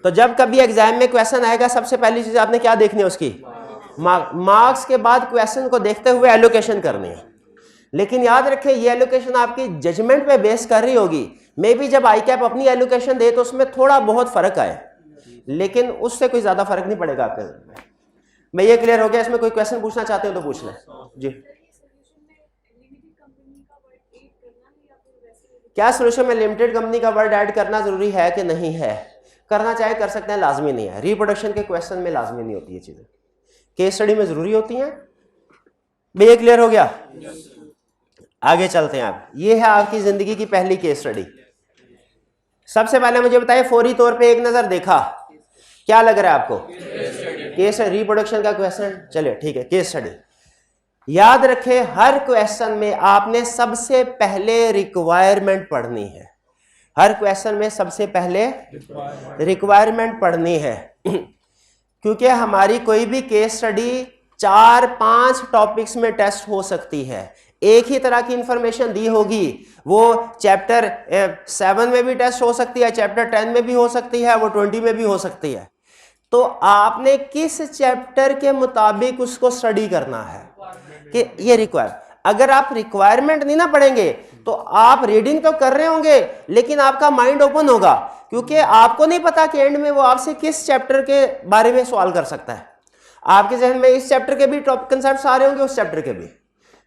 तो जब कभी एग्जाम में क्वेश्चन आएगा सबसे पहली चीज आपने क्या देखनी है उसकी मार्क्स के बाद क्वेश्चन को देखते हुए एलोकेशन करनी है। लेकिन याद रखें ये एलोकेशन आपकी जजमेंट पे बेस कर रही होगी। मे बी जब आईकैप अपनी एलोकेशन दे तो उसमें थोड़ा बहुत फर्क आए, लेकिन उससे कोई ज्यादा फर्क नहीं पड़ेगा आपके। मैं ये क्लियर हो गया? इसमें कोई क्वेश्चन पूछना चाहते हो तो पूछ लें जी। क्या सोल्यूशन में लिमिटेड कंपनी का वर्ड ऐड करना जरूरी है कि नहीं है? करना चाहे कर सकते हैं, लाजमी नहीं है। रिप्रोडक्शन के क्वेश्चन में लाजमी नहीं होती ये चीजें, केस स्टडी में जरूरी होती हैं। भैया क्लियर हो गया? आगे चलते हैं। आप ये है आपकी जिंदगी की पहली केस स्टडी। सबसे पहले मुझे बताइए फौरी तौर पे एक नजर देखा, क्या लग रहा है आपको? केस रिप्रोडक्शन का क्वेश्चन। चलिए ठीक है, केस स्टडी। याद रखें हर क्वेश्चन में आपने सबसे पहले रिक्वायरमेंट पढ़नी है। हर क्वेश्चन में सबसे पहले रिक्वायरमेंट पढ़नी है क्योंकि हमारी कोई भी केस स्टडी 4-5 टॉपिक्स में टेस्ट हो सकती है। एक ही तरह की इंफॉर्मेशन दी होगी, वो चैप्टर 7 में भी टेस्ट हो सकती है, चैप्टर 10 में भी हो सकती है, वो 20 में भी हो सकती है। तो आपने किस चैप्टर के मुताबिक उसको स्टडी करना है कि ये रिक्वायर। अगर आप रिक्वायरमेंट नहीं ना पढ़ेंगे तो आप रीडिंग तो कर रहे होंगे लेकिन आपका माइंड ओपन होगा क्योंकि आपको नहीं पता कि एंड में वो आपसे किस चैप्टर के बारे में सवाल कर सकता है। आपके जहन में इस चैप्टर के भी टॉप कंसेप्ट्स आ रहे होंगे, उस चैप्टर के भी,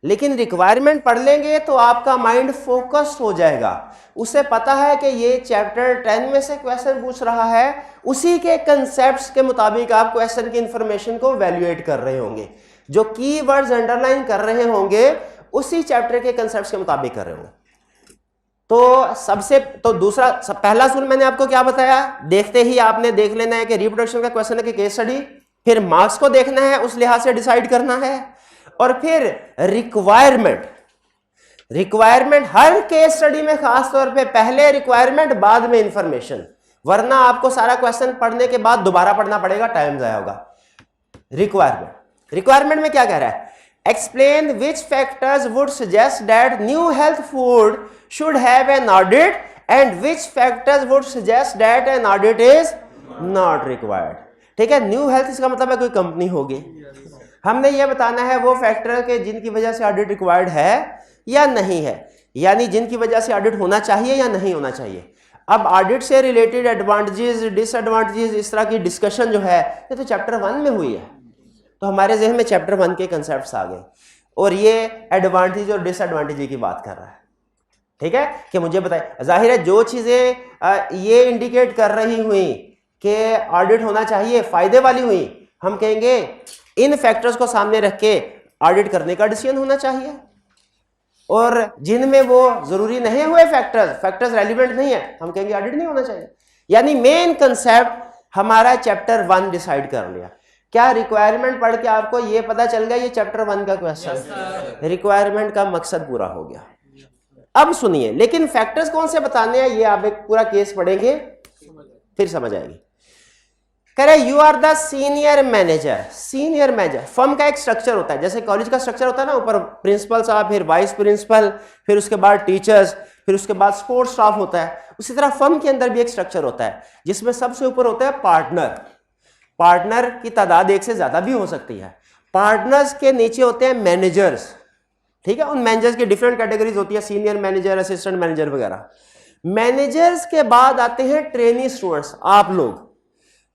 लेकिन रिक्वायरमेंट पढ़ लेंगे तो आपका माइंड फोकस्ड हो जाएगा। उसे पता है कि ये चैप्टर 10 में से क्वेश्चन पूछ रहा है, उसी के कंसेप्ट्स के मुताबिक आप क्वेश्चन की इंफॉर्मेशन को वैल्यूएट कर रहे होंगे, जो कीवर्ड्स अंडरलाइन कर रहे होंगे उसी चैप्टर के कंसेप्ट्स के मुताबिक कर रहे होंगे। तो दूसरा पहला सूल मैंने आपको क्या बताया, देखते ही आपने देख लेना है कि रिप्रोडक्शन का क्वेश्चन है कि केस स्टडी, फिर मार्क्स को देखना है, उस लिहाज से डिसाइड करना है, और फिर रिक्वायरमेंट हर केस स्टडी में खास तौर पे पहले रिक्वायरमेंट बाद में इंफॉर्मेशन, वरना आपको सारा क्वेश्चन पढ़ने के बाद दोबारा पढ़ना पड़ेगा, टाइम जाया होगा। रिक्वायरमेंट में क्या कह रहा है? Explain which factors would suggest that new health food should have an audit and which factors would suggest that an audit is not required. ठीक है, न्यू हेल्थ इसका मतलब है कोई कंपनी होगी, हमने ये बताना है वो फैक्टर के जिनकी वजह से ऑडिट रिक्वायर्ड है या नहीं है, यानी जिनकी वजह से ऑडिट होना चाहिए या नहीं होना चाहिए। अब ऑडिट से रिलेटेड एडवांटेजेस डिसएडवांटेजेस इस तरह की डिस्कशन जो है ये तो चैप्टर 1 में हुई है, तो हमारे जहन में चैप्टर 1 के कंसेप्ट्स आ गए और ये एडवांटेज और डिसएडवांटेज की बात कर रहा है। ठीक है कि मुझे बताए, जाहिर है जो चीजें ये इंडिकेट कर रही हुई कि ऑडिट होना चाहिए, फायदे वाली हुई, हम कहेंगे इन फैक्टर्स को सामने रख के ऑडिट करने का डिसीजन होना चाहिए, और जिनमें वो जरूरी नहीं हुए फैक्टर्स रेलिवेंट नहीं है, हम कहेंगे ऑडिट नहीं होना चाहिए। यानी मेन कंसेप्ट हमारा चैप्टर 1 डिसाइड कर लिया। क्या रिक्वायरमेंट पढ़ के आपको ये पता चल गया ये चैप्टर 1 का क्वेश्चन? रिक्वायरमेंट का मकसद पूरा हो गया। अब सुनिए, लेकिन फैक्टर्स कौन से बताने हैं ये आप एक पूरा केस पढ़ेंगे फिर समझ आएगी। कह रहे you are the senior manager. Senior manager firm का एक स्ट्रक्चर होता है, जैसे कॉलेज का स्ट्रक्चर होता है ना, ऊपर प्रिंसिपल साहब, फिर वाइस प्रिंसिपल, फिर उसके बाद टीचर्स, फिर उसके बाद सपोर्ट स्टाफ होता है। उसी तरह फर्म के अंदर भी एक स्ट्रक्चर होता है जिसमें सबसे ऊपर होता है पार्टनर। पार्टनर की तादाद एक से ज्यादा भी हो सकती है। पार्टनर्स के नीचे होते हैं मैनेजर्स। ठीक है, उन मैनेजर्स की डिफरेंट कैटेगरीज होती है, सीनियर मैनेजर, असिस्टेंट मैनेजर वगैरह। मैनेजर्स के बाद आते हैं ट्रेनी स्टूडेंट्स, आप लोग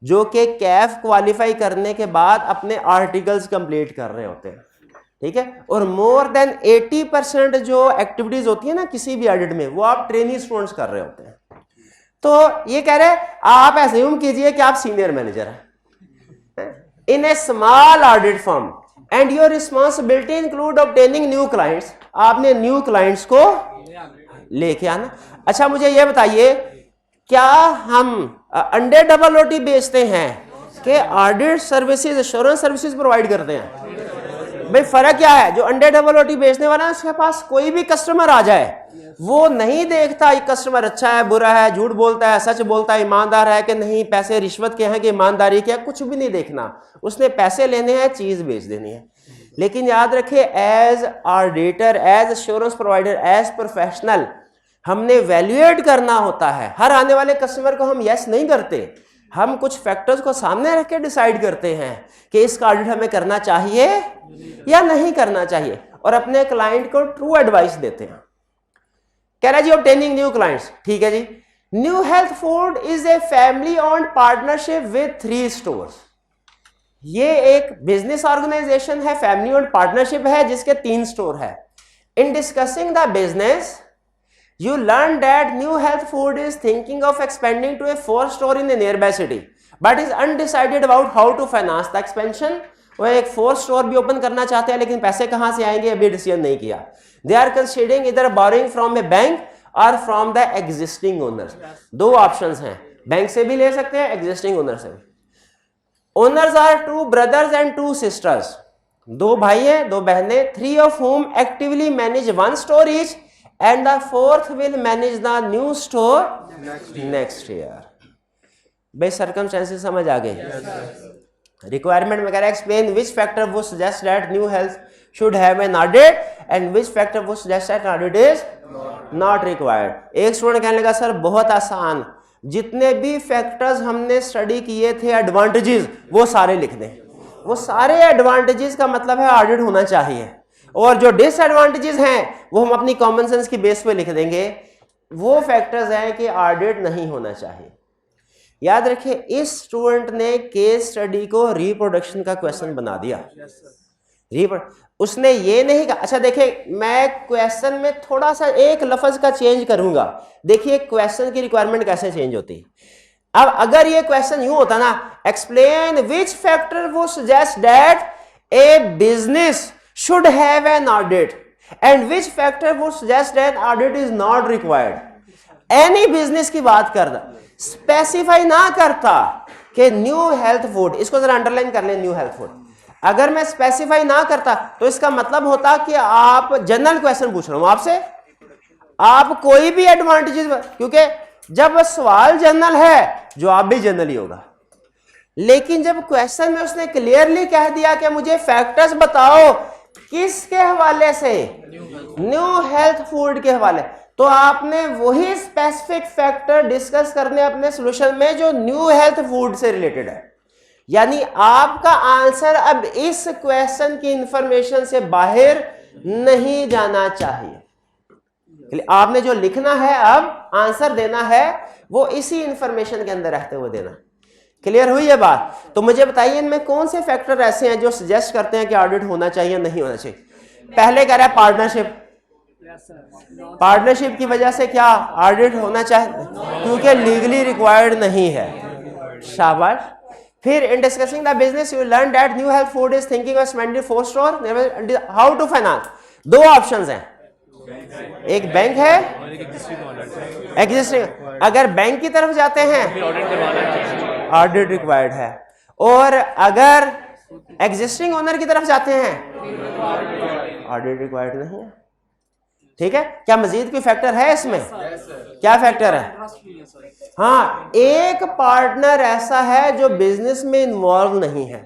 जो कि कैफ क्वालिफाई करने के बाद अपने आर्टिकल्स कंप्लीट कर रहे होते हैं, ठीक है। और मोर देन 80% जो एक्टिविटीज होती है ना किसी भी ऑडिट में, वो आप ट्रेनी स्टूडेंट्स कर रहे होते हैं। तो ये कह रहे हैं आप एज्यूम कीजिए कि आप सीनियर मैनेजर हैं in a small audit firm and your responsibility include obtaining new clients. आपने न्यू क्लाइंट्स को लेके आना। अच्छा मुझे ये बताइए, क्या हम अंडे डबल रोटी बेचते हैं कि audit services assurance services provide करते हैं? भाई फर्क क्या है? जो अंडे डबल रोटी बेचने वाला है उसके पास कोई भी कस्टमर आ जाए, वो नहीं देखता ये कस्टमर अच्छा है बुरा है, झूठ बोलता है सच बोलता है, ईमानदार है कि नहीं, पैसे रिश्वत के हैं कि ईमानदारी के, कुछ भी नहीं देखना, उसने पैसे लेने हैं, चीज बेच देनी है। लेकिन याद रखिए as auditor, as assurance provider, as professional हमने वैल्यूएट करना होता है। हर आने वाले कस्टमर को हम यस नहीं करते, हम कुछ फैक्टर्स को सामने रख के डिसाइड करते हैं कि इसका ऑडिट हमें करना चाहिए या नहीं करना चाहिए, और अपने क्लाइंट को ट्रू एडवाइस देते हैं। कह रहा जी ऑब्टेनिंग न्यू क्लाइंट्स, ठीक है जी। New health food is a family owned partnership with 3 stores. ये एक बिजनेस ऑर्गेनाइजेशन है, फैमिली ओन्ड पार्टनरशिप है जिसके 3 स्टोर है। In discussing the business you learn that New Health Food is thinking of expanding to a 4th store in a nearby city but is undecided about how to finance the expansion। वो एक 4th store भी open करना चाहते हैं लेकिन पैसे कहाँ से आएंगे अभी डिसीजन नहीं किया। They are considering either borrowing from a bank or from the existing owners। 2 options हैं, बैंक से भी ले सकते हैं, एग्जिस्टिंग ओनर से भी। Owners are 2 brothers and 2 sisters। 2 भाई हैं 2 बहनें, 3 of whom actively manage 1 store each and the 4th will manage the new store next year। भाई सर्कमस्टेंसेस समझ आ गए? रिक्वायरमेंट में कह रहा है explain which factor would suggest that new health should have an audit and which factor would suggest that audit is not required. एक student कहने लगा सर बहुत आसान, जितने भी फैक्टर्स हमने स्टडी किए थे एडवांटेजेस वो सारे लिख दें। वो सारे एडवांटेजेस का मतलब है ऑडिट होना चाहिए, और जो डिसएडवांटेजेस हैं वो हम अपनी कॉमन सेंस की बेस पे लिख देंगे। वो फैक्टर्स हैं कि ऑडिट नहीं होना चाहिए। याद रखिए इस स्टूडेंट ने केस स्टडी को रिप्रोडक्शन का क्वेश्चन बना दिया। उसने ये नहीं कहा, अच्छा देखिए मैं क्वेश्चन में थोड़ा सा एक लफ्ज का चेंज करूंगा, देखिए क्वेश्चन की रिक्वायरमेंट कैसे चेंज होती है। अब अगर ये क्वेश्चन यूं होता ना, एक्सप्लेन विच फैक्टर वो suggest that A business should have an audit and which factor would suggest that audit is not required। any business की बात करता, स्पेसिफाई ना करता कि न्यू हेल्थ फूड, इसको जरा अंडरलाइन कर लें, न्यू हेल्थ फूड अगर मैं स्पेसिफाई ना करता तो इसका मतलब होता कि आप जनरल क्वेश्चन पूछ रहा हूं आपसे, आप कोई भी एडवांटेजेस, क्योंकि जब सवाल जनरल है जवाब भी जनरल ही होगा। लेकिन जब क्वेश्चन में उसने क्लियरली कह दिया कि मुझे फैक्टर्स बताओ किसके हवाले से, न्यू हेल्थ फूड के हवाले, तो आपने वही स्पेसिफिक फैक्टर डिस्कस करने अपने सॉल्यूशन में जो न्यू हेल्थ फूड से रिलेटेड है। यानी आपका आंसर अब इस क्वेश्चन की इंफॉर्मेशन से बाहर नहीं जाना चाहिए। आपने जो लिखना है अब आंसर देना है वो इसी इंफॉर्मेशन के अंदर रहते हुए देना। क्लियर हुई ये बात? तो मुझे बताइए इनमें कौन से फैक्टर ऐसे हैं जो सजेस्ट करते हैं कि ऑडिट होना चाहिए नहीं होना चाहिए। पहले कह रहा है पार्टनरशिप, पार्टनरशिप की वजह से क्या ऑडिट होना चाहिए, क्योंकि लीगली रिक्वायर्ड नहीं है। शाबाश। फिर in discussing the business you learn that new health food is thinking of expanding 4 store, how to finance. 2 options हैं, एक बैंक है एग्जिस्टिंग, अगर बैंक की तरफ जाते हैं ऑडिट रिक्वायर्ड है, और अगर एग्जिस्टिंग ओनर की तरफ जाते हैं ऑडिट रिक्वायर्ड नहीं है। ठीक है, क्या मजीद कोई फैक्टर है इसमें? क्या फैक्टर है? हाँ, एक पार्टनर ऐसा है जो बिजनेस में इन्वॉल्व नहीं है,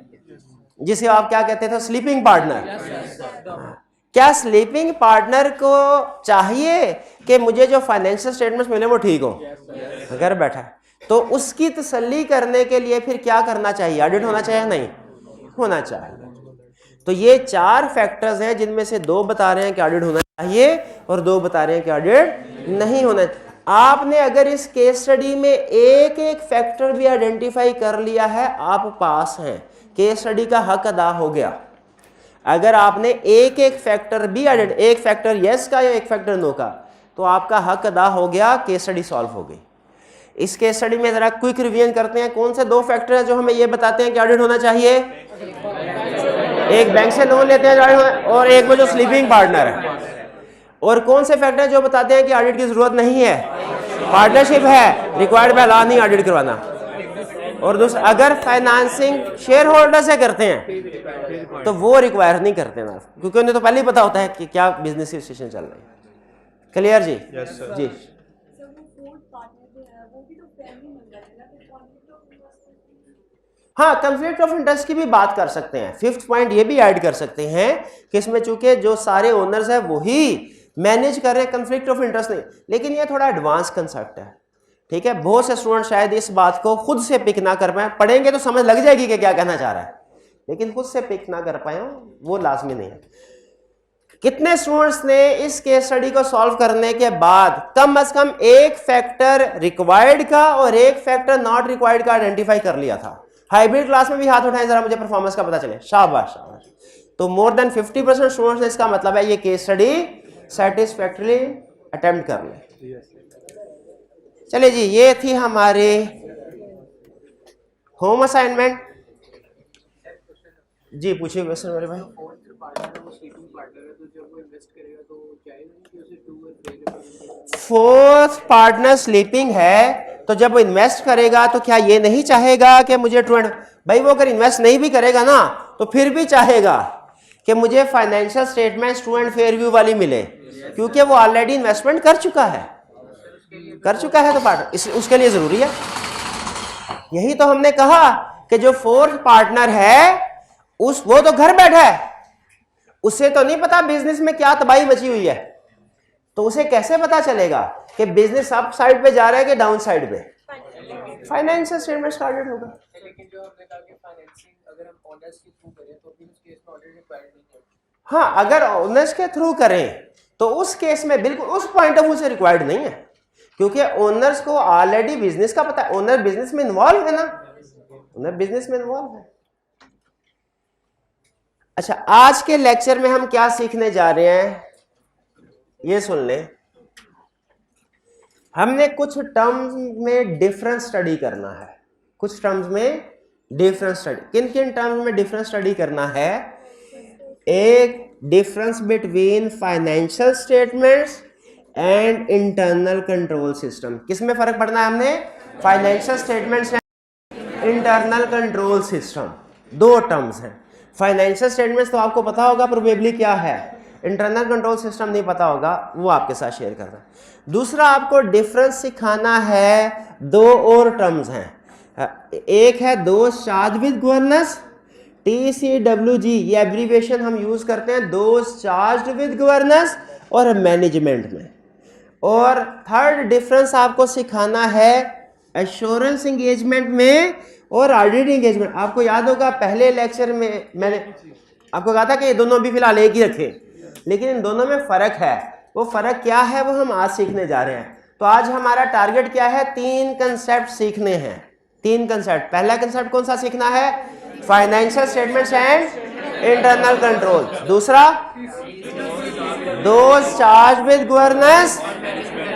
जिसे आप क्या कहते थे, स्लीपिंग पार्टनर। क्या स्लीपिंग पार्टनर को चाहिए कि मुझे जो फाइनेंशियल स्टेटमेंट्स मिले वो ठीक हो, घर बैठा है, तो उसकी तसल्ली करने के लिए फिर क्या करना चाहिए, ऑडिट होना चाहिए नहीं होना चाहिए। तो ये 4 फैक्टर्स हैं जिनमें से 2 बता रहे हैं कि ऑडिट होना चाहिए और 2 बता रहे हैं कि ऑडिट नहीं होना। आपने अगर इस केस स्टडी में एक एक फैक्टर भी आइडेंटिफाई कर लिया है, आप पास हैं, केस स्टडी का हक अदा हो गया। अगर आपने एक एक फैक्टर भी एक फैक्टर यस का या एक फैक्टर नो का, तो आपका हक अदा हो गया, केस स्टडी सॉल्व हो गई। इस केस स्टडी में जरा क्विक रिवीजन करते हैं। कौन से दो फैक्टर हैं जो हमें ये बताते हैं कि ऑडिट होना चाहिए? एक बैंक से लोन लेते हैं और एक वो जो स्लीपिंग पार्टनर है। और कौन से फैक्टर हैं जो बताते हैं कि ऑडिट की जरूरत नहीं है? पार्टनरशिप है, रिक्वायर्ड बाय लॉ नहीं ऑडिट करवाना। और दूसरा, अगर फाइनेंसिंग शेयर होल्डर से करते हैं तो वो रिक्वायर नहीं करते ना, क्योंकि उन्हें तो पहले ही पता होता है कि क्या बिजनेस की सिचुएशन चल रही है। क्लियर जी? Yes sir. जी हाँ, कंफ्लिक्ट ऑफ इंटरेस्ट की भी बात कर सकते हैं। फिफ्थ पॉइंट ये भी ऐड कर सकते हैं कि इसमें चूंकि जो सारे ओनर्स हैं वही मैनेज कर रहे हैं, कंफ्लिक्ट ऑफ इंटरेस्ट नहीं। लेकिन ये थोड़ा एडवांस कंसेप्ट है, ठीक है। बहुत से स्टूडेंट शायद इस बात को खुद से पिक ना कर पाए, पढ़ेंगे तो समझ लग जाएगी कि क्या कहना चाह रहा है, लेकिन खुद से पिक ना कर पाए वो लाजमी नहीं है। कितने स्टूडेंट्स ने इस केस स्टडी को सॉल्व करने के बाद कम से कम एक फैक्टर रिक्वायर्ड का और एक फैक्टर नॉट रिक्वायर्ड का आइडेंटिफाई कर लिया था? हाइब्रिड क्लास में भी हाथ उठाएं जरा, मुझे परफॉर्मेंस का पता चले। शाबाश शाबाश। तो मोर देन 50% स्टूडेंट्स ने, इसका मतलब है ये केस स्टडी सेटिस्फैक्टरली अटेम्प्ट कर ले। चलिए जी, ये थी हमारे होम असाइनमेंट। जी पूछिए क्वेश्चन मेरे भाई। फोर्थ पार्टनर स्लीपिंग है, तो जब वो इन्वेस्ट करेगा तो क्या ये नहीं चाहेगा कि मुझे भाई वो अगर इन्वेस्ट नहीं भी करेगा ना तो फिर भी चाहेगा कि मुझे financial statement true and fair view वाली मिले, क्योंकि वो ऑलरेडी इन्वेस्टमेंट कर चुका है तो पार्टनर उसके लिए जरूरी है। यही तो हमने कहा कि जो फोर्थ पार्टनर है वो तो घर बैठा है, उसे तो नहीं पता बिजनेस में क्या तबाही मची हुई है, तो उसे कैसे पता चलेगा कि बिजनेस अप साइड पे जा रहा है कि डाउन साइड पे? फाइनेंशियल स्टेटमेंट स्टार्टेड होगा। लेकिन जो हमने कहा कि फाइनेंसिंग अगर हम ओनर्स के थ्रू करें तो फिर उस केस में ऑडिट रिक्वायर्ड नहीं है। हाँ, अगर ओनर्स के थ्रू करें तो उस केस में बिल्कुल उस पॉइंट ऑफ व्यू से रिक्वायर्ड नहीं है, क्योंकि ओनर्स को ऑलरेडी बिजनेस का पता है। ओनर बिजनेस में इन्वॉल्व है ना, ओनर बिजनेस में इन्वॉल्व है। अच्छा, आज के लेक्चर में हम क्या सीखने जा रहे हैं ये सुन लें। हमने कुछ टर्म्स में डिफरेंस स्टडी करना है, कुछ टर्म्स में डिफरेंस स्टडी। किन किन टर्म्स में डिफरेंस स्टडी करना है? एक, difference between financial statements and internal control system. किसमें फर्क पड़ना है हमने? Financial statements and internal control system, दो टर्म्स हैं। फाइनेंशियल स्टेटमेंट्स तो आपको पता होगा प्रोबेबली क्या है, इंटरनल कंट्रोल सिस्टम नहीं पता होगा, वो आपके साथ शेयर कर रहा है। दूसरा, आपको डिफरेंस सिखाना है, दो और टर्म्स हैं। एक है those charged with governance, TCWG, ये एब्रीविएशन हम यूज करते हैं दोज चार्ज विद गवर्नेंस और मैनेजमेंट में। और थर्ड डिफरेंस आपको सिखाना है एश्योरेंस एंगेजमेंट में और ऑडिट एंगेजमेंट। आपको याद होगा पहले लेक्चर में मैंने आपको कहा था कि ये दोनों भी फिलहाल एक ही रखें, लेकिन इन दोनों में फर्क है। वो फर्क क्या है वो हम आज सीखने जा रहे हैं। तो आज हमारा टारगेट क्या है? 3 कंसेप्ट सीखने हैं, 3 कंसेप्ट। पहला कंसेप्ट कौन सा सीखना है? Financial statements and internal control. दूसरा, those charged with governance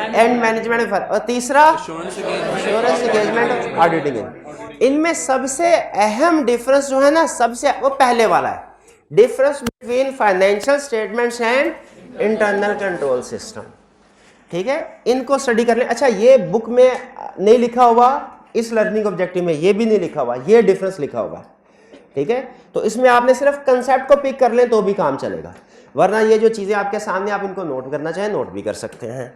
and management. और तीसरा, एश्योरेंस एंगेजमेंट ऑडिटिंग। इनमें सबसे अहम डिफरेंस जो है ना, सबसे वो पहले वाला है, difference between financial statements and internal control system. ठीक है, इनको स्टडी कर लें। अच्छा, ये बुक में नहीं लिखा हुआ, इस लर्निंग ऑब्जेक्टिव में ये भी नहीं लिखा हुआ, ये डिफरेंस लिखा हुआ। ठीक है, तो इसमें आपने सिर्फ कंसेप्ट को पिक कर लें तो भी काम चलेगा, वरना ये जो चीजें आपके सामने आप इनको नोट करना चाहें नोट भी कर सकते हैं।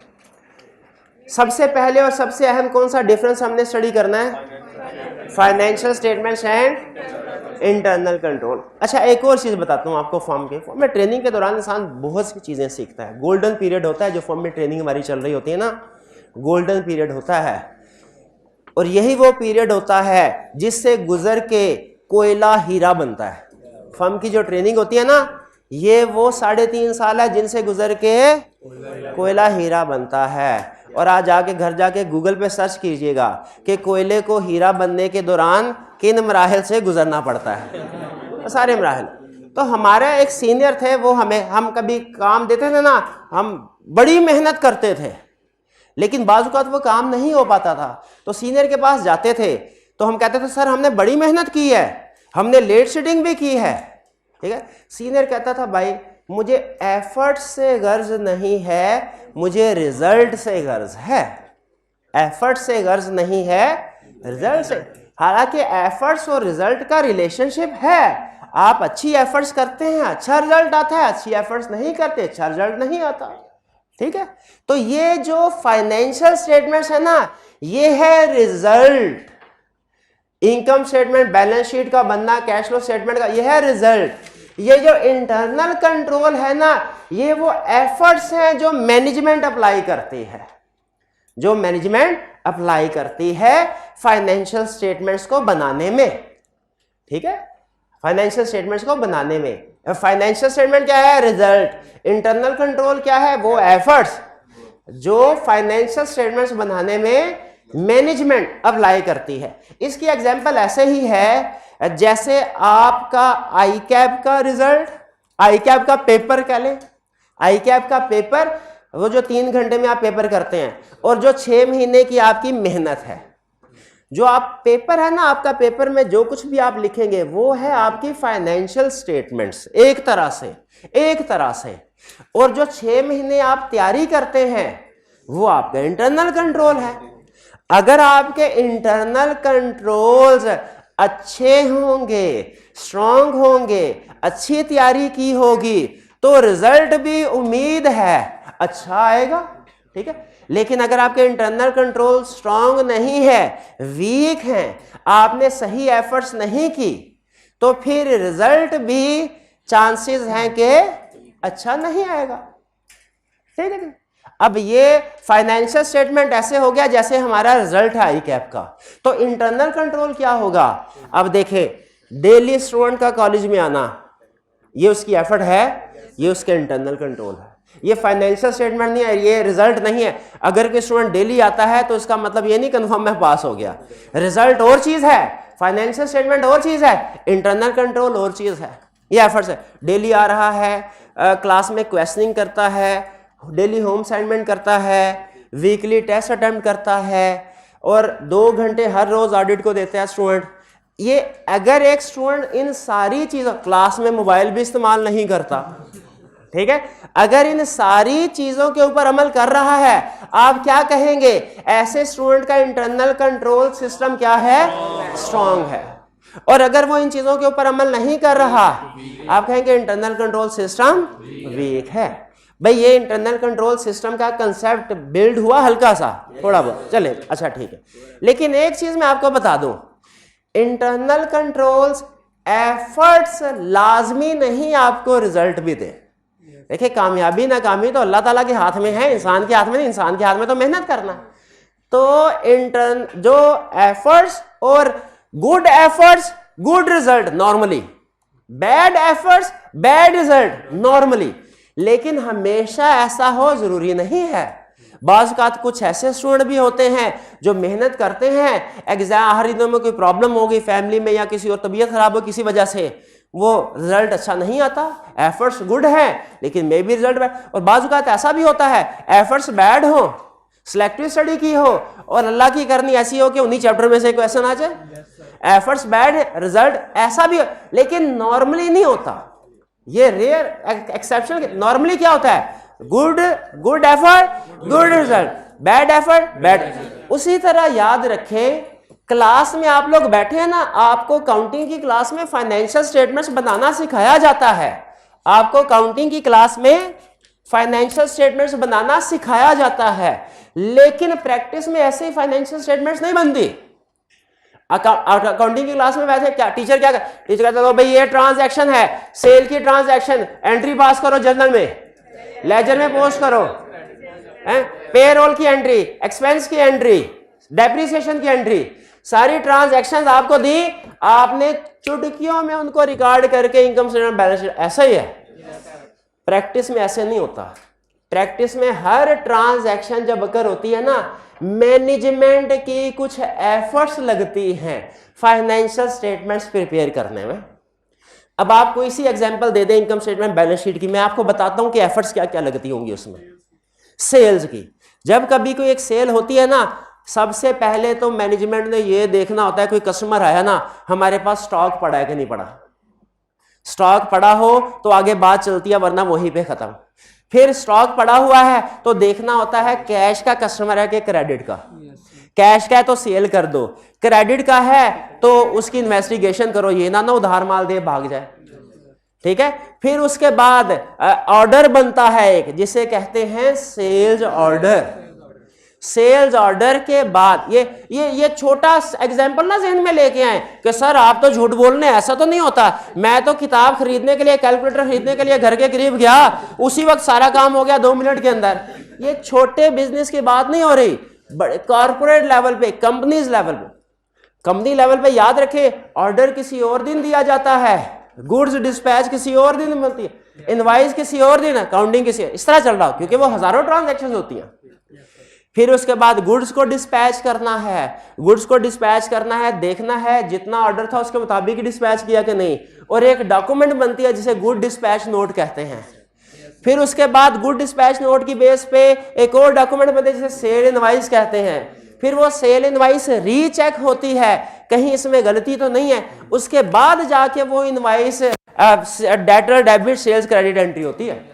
सबसे पहले और सबसे अहम कौन सा डिफरेंस हमने स्टडी करना है? Financial statements and internal control. अच्छा, एक और चीज बताता हूँ आपको। फॉर्म में ट्रेनिंग के दौरान इंसान बहुत सी चीजें सीखता है। गोल्डन पीरियड होता है, जो फॉर्म में ट्रेनिंग हमारी चल रही होती है ना, गोल्डन पीरियड होता है, और यही वो पीरियड होता है जिससे गुजर के कोयला हीरा बनता है। फर्म की जो ट्रेनिंग होती है ना, ये वो 3.5 साल है जिनसे गुजर के कोयला हीरा बनता है। और आज जाके घर जाके गूगल पे सर्च कीजिएगा कि कोयले को हीरा बनने के दौरान किन मराहिल से गुजरना पड़ता है, सारे मराहिल। तो हमारे एक सीनियर थे, वो हम कभी काम देते थे ना, हम बड़ी मेहनत करते थे लेकिन बाज़ औक़ात वो काम नहीं हो पाता था। तो सीनियर के पास जाते थे तो हम कहते थे सर हमने बड़ी मेहनत की है, हमने लेट शीटिंग भी की है, ठीक है। सीनियर कहता था भाई मुझे एफर्ट से गर्ज नहीं है, मुझे रिजल्ट से गर्ज है। एफर्ट से गर्ज नहीं है, रिजल्ट से। हालांकि एफर्ट्स और रिजल्ट का रिलेशनशिप है। आप अच्छी एफर्ट्स करते हैं अच्छा रिजल्ट आता है, अच्छी एफर्ट्स नहीं करते अच्छा रिजल्ट नहीं आता, ठीक है। तो ये जो फाइनेंशियल स्टेटमेंट्स है ना, ये है result. Income statement, balance sheet का बनना, कैश फ्लो स्टेटमेंट का, ये है रिजल्ट। ये जो इंटरनल कंट्रोल है ना, ये वो एफर्ट्स हैं जो मैनेजमेंट अप्लाई करती है, जो मैनेजमेंट अप्लाई करती है फाइनेंशियल स्टेटमेंट्स को बनाने में, ठीक है। फाइनेंशियल स्टेटमेंट्स को बनाने में फाइनेंशियल स्टेटमेंट क्या है, रिजल्ट। इंटरनल कंट्रोल क्या है, वो एफर्ट्स जो फाइनेंशियल स्टेटमेंट्स बनाने में मैनेजमेंट अप्लाई करती है। इसकी एग्जांपल ऐसे ही है जैसे आपका आई कैप का रिजल्ट, आई कैप का पेपर कह लें। आई कैप का पेपर वो जो 3 घंटे में आप पेपर करते हैं और जो 6 महीने की आपकी मेहनत है, जो आप पेपर है ना, आपका पेपर में जो कुछ भी आप लिखेंगे वो है आपकी फाइनेंशियल स्टेटमेंट्स एक तरह से। और जो 6 महीने आप तैयारी करते हैं वो आपका इंटरनल कंट्रोल है। अगर आपके इंटरनल कंट्रोल्स अच्छे होंगे, स्ट्रांग होंगे, अच्छी तैयारी की होगी तो रिजल्ट भी उम्मीद है अच्छा आएगा, ठीक है। लेकिन अगर आपके इंटरनल कंट्रोल स्ट्रांग नहीं है, वीक हैं, आपने सही एफर्ट्स नहीं की, तो फिर रिजल्ट भी चांसेस हैं कि अच्छा नहीं आएगा, ठीक है। अब ये फाइनेंशियल स्टेटमेंट ऐसे हो गया जैसे हमारा रिजल्ट है आई कैप का। तो इंटरनल कंट्रोल क्या होगा, अब देखें डेली स्टूडेंट का कॉलेज में आना, ये उसकी एफर्ट है, ये उसके इंटरनल कंट्रोल है। ये फाइनेंशियल स्टेटमेंट नहीं है, ये रिजल्ट नहीं है। अगर कोई स्टूडेंट डेली आता है तो इसका मतलब ये नहीं कन्फर्म मैं पास हो गया। रिजल्ट और चीज है, फाइनेंशियल स्टेटमेंट और चीज है, इंटरनल कंट्रोल और चीज है। ये एफर्ट्स है, डेली आ रहा है, क्लास में क्वेश्चनिंग करता है, डेली होम असाइनमेंट करता है, वीकली टेस्ट अटेम्प्ट करता है और 2 घंटे हर रोज ऑडिट को देता है स्टूडेंट। ये अगर एक स्टूडेंट इन सारी चीजों, क्लास में मोबाइल भी इस्तेमाल नहीं करता, ठीक है, अगर इन सारी चीजों के ऊपर अमल कर रहा है, आप क्या कहेंगे, ऐसे स्टूडेंट का इंटरनल कंट्रोल सिस्टम क्या है, स्ट्रांग है। और अगर वो इन चीजों के ऊपर अमल नहीं कर रहा, आप कहेंगे इंटरनल कंट्रोल सिस्टम वीक है। भाई ये इंटरनल कंट्रोल सिस्टम का कंसेप्ट बिल्ड हुआ हल्का सा, थोड़ा बहुत चले, अच्छा ठीक है। लेकिन एक चीज मैं आपको बता दूं, इंटरनल कंट्रोल्स एफर्ट्स लाजमी नहीं आपको रिजल्ट भी दे। देखिए कामयाबी नाकामी तो अल्लाह ताला के हाथ में है, इंसान के हाथ में नहीं। इंसान के हाथ में तो मेहनत करना। तो जो एफर्ट्स और good efforts good result normally, bad efforts bad result normally. लेकिन हमेशा ऐसा हो जरूरी नहीं है। बाज़ औक़ात कुछ ऐसे स्टूडेंट भी होते हैं जो मेहनत करते हैं, एग्जाम आखिरी दिनों में कोई प्रॉब्लम हो गई फैमिली में या किसी और तबीयत खराब हो किसी वजह से, वो रिजल्ट अच्छा नहीं आता। एफर्ट्स गुड हैं लेकिन मे बी रिजल्ट बैड। और बाज़ औक़ात ऐसा भी होता है एफर्ट्स बैड हो, सिलेक्टिव स्टडी की हो और अल्लाह की करनी ऐसी हो कि उन्हीं चैप्टर में से क्वेश्चन आ जाए। एफर्ट्स बैड है, रिजल्ट ऐसा भी हो, लेकिन नॉर्मली नहीं होता। ये रेयर एक्सेप्शन। नॉर्मली क्या होता है, good effort good result, bad effort bad. उसी तरह याद रखें, क्लास में आप लोग बैठे हैं ना, आपको काउंटिंग की क्लास में फाइनेंशियल स्टेटमेंट्स बनाना सिखाया जाता है। आपको काउंटिंग की क्लास में फाइनेंशियल स्टेटमेंट्स बनाना सिखाया जाता है, लेकिन प्रैक्टिस में ऐसे फाइनेंशियल स्टेटमेंट्स नहीं बनती। अकाउंटिंग की क्लास में बैठे क्या टीचर क्या टीचर कहता है भाई ये ट्रांजैक्शन है, सेल की ट्रांजैक्शन, एंट्री पास करो जर्नल में, लेजर में पोस्ट करो, पेरोल की एंट्री, एक्सपेंस की एंट्री, डेप्रिसिएशन की एंट्री, सारी ट्रांजैक्शंस आपको दी, आपने चुटकियों में उनको रिकॉर्ड करके इनकम स्टेटमेंट बैलेंस शीट। ऐसा ही है, प्रैक्टिस में ऐसे नहीं होता। प्रैक्टिस में हर ट्रांजैक्शन जब अकर होती है ना, मैनेजमेंट की कुछ एफर्ट्स लगती हैं फाइनेंशियल स्टेटमेंट्स प्रिपेयर करने में। अब आप कोई सी एग्जांपल दे दें इनकम स्टेटमेंट बैलेंस शीट की, मैं आपको बताता हूं कि एफर्ट्स क्या क्या लगती होंगी उसमें। सेल्स की, जब कभी कोई एक सेल होती है ना, सबसे पहले तो मैनेजमेंट ने ये देखना होता है, कोई कस्टमर आया ना, हमारे पास स्टॉक पड़ा है कि नहीं पड़ा। स्टॉक पड़ा हो तो आगे बात चलती है, वरना वहीं पे खत्म। फिर स्टॉक पड़ा हुआ है तो देखना होता है कैश का कस्टमर है कि क्रेडिट का। कैश का है तो सेल कर दो, क्रेडिट का है तो उसकी इन्वेस्टिगेशन करो, ये ना उधार माल दे भाग जाए। ठीक है, फिर उसके बाद ऑर्डर बनता है एक, जिसे कहते हैं सेल्स ऑर्डर। सेल्स ऑर्डर के बाद ये छोटा एग्जांपल ना ज़हन में लेके आए कि सर आप तो झूठ बोल रहे हैं, ऐसा तो नहीं होता। मैं तो किताब खरीदने के लिए, कैलकुलेटर खरीदने के लिए घर के करीब गया, उसी वक्त सारा काम हो गया 2 मिनट के अंदर। ये छोटे बिजनेस की बात नहीं हो रही, बड़े कॉर्पोरेट लेवल पे, कंपनीज लेवल पे। कंपनी लेवल पे याद रखें, ऑर्डर किसी और दिन दिया जाता है, गुड्स डिस्पैच किसी और दिन मिलती है, इनवाइस किसी और दिन, अकाउंटिंग किसी, इस तरह चल रहा हो, क्योंकि वो हजारों ट्रांजैक्शन होती हैं। फिर उसके बाद गुड्स को डिस्पैच करना है, गुड्स को डिस्पैच करना है, देखना है जितना ऑर्डर था उसके मुताबिक डिस्पैच किया कि नहीं, और एक डॉक्यूमेंट बनती है जिसे गुड डिस्पैच नोट कहते हैं। फिर उसके बाद गुड डिस्पैच नोट की बेस पे एक और डॉक्यूमेंट बनती है जिसे सेल इनवाइस कहते हैं। फिर वो सेल इनवाइस रीचेक होती है, कहीं इसमें गलती तो नहीं है, उसके बाद जाके वो invoice debtor debit sales credit entry होती है।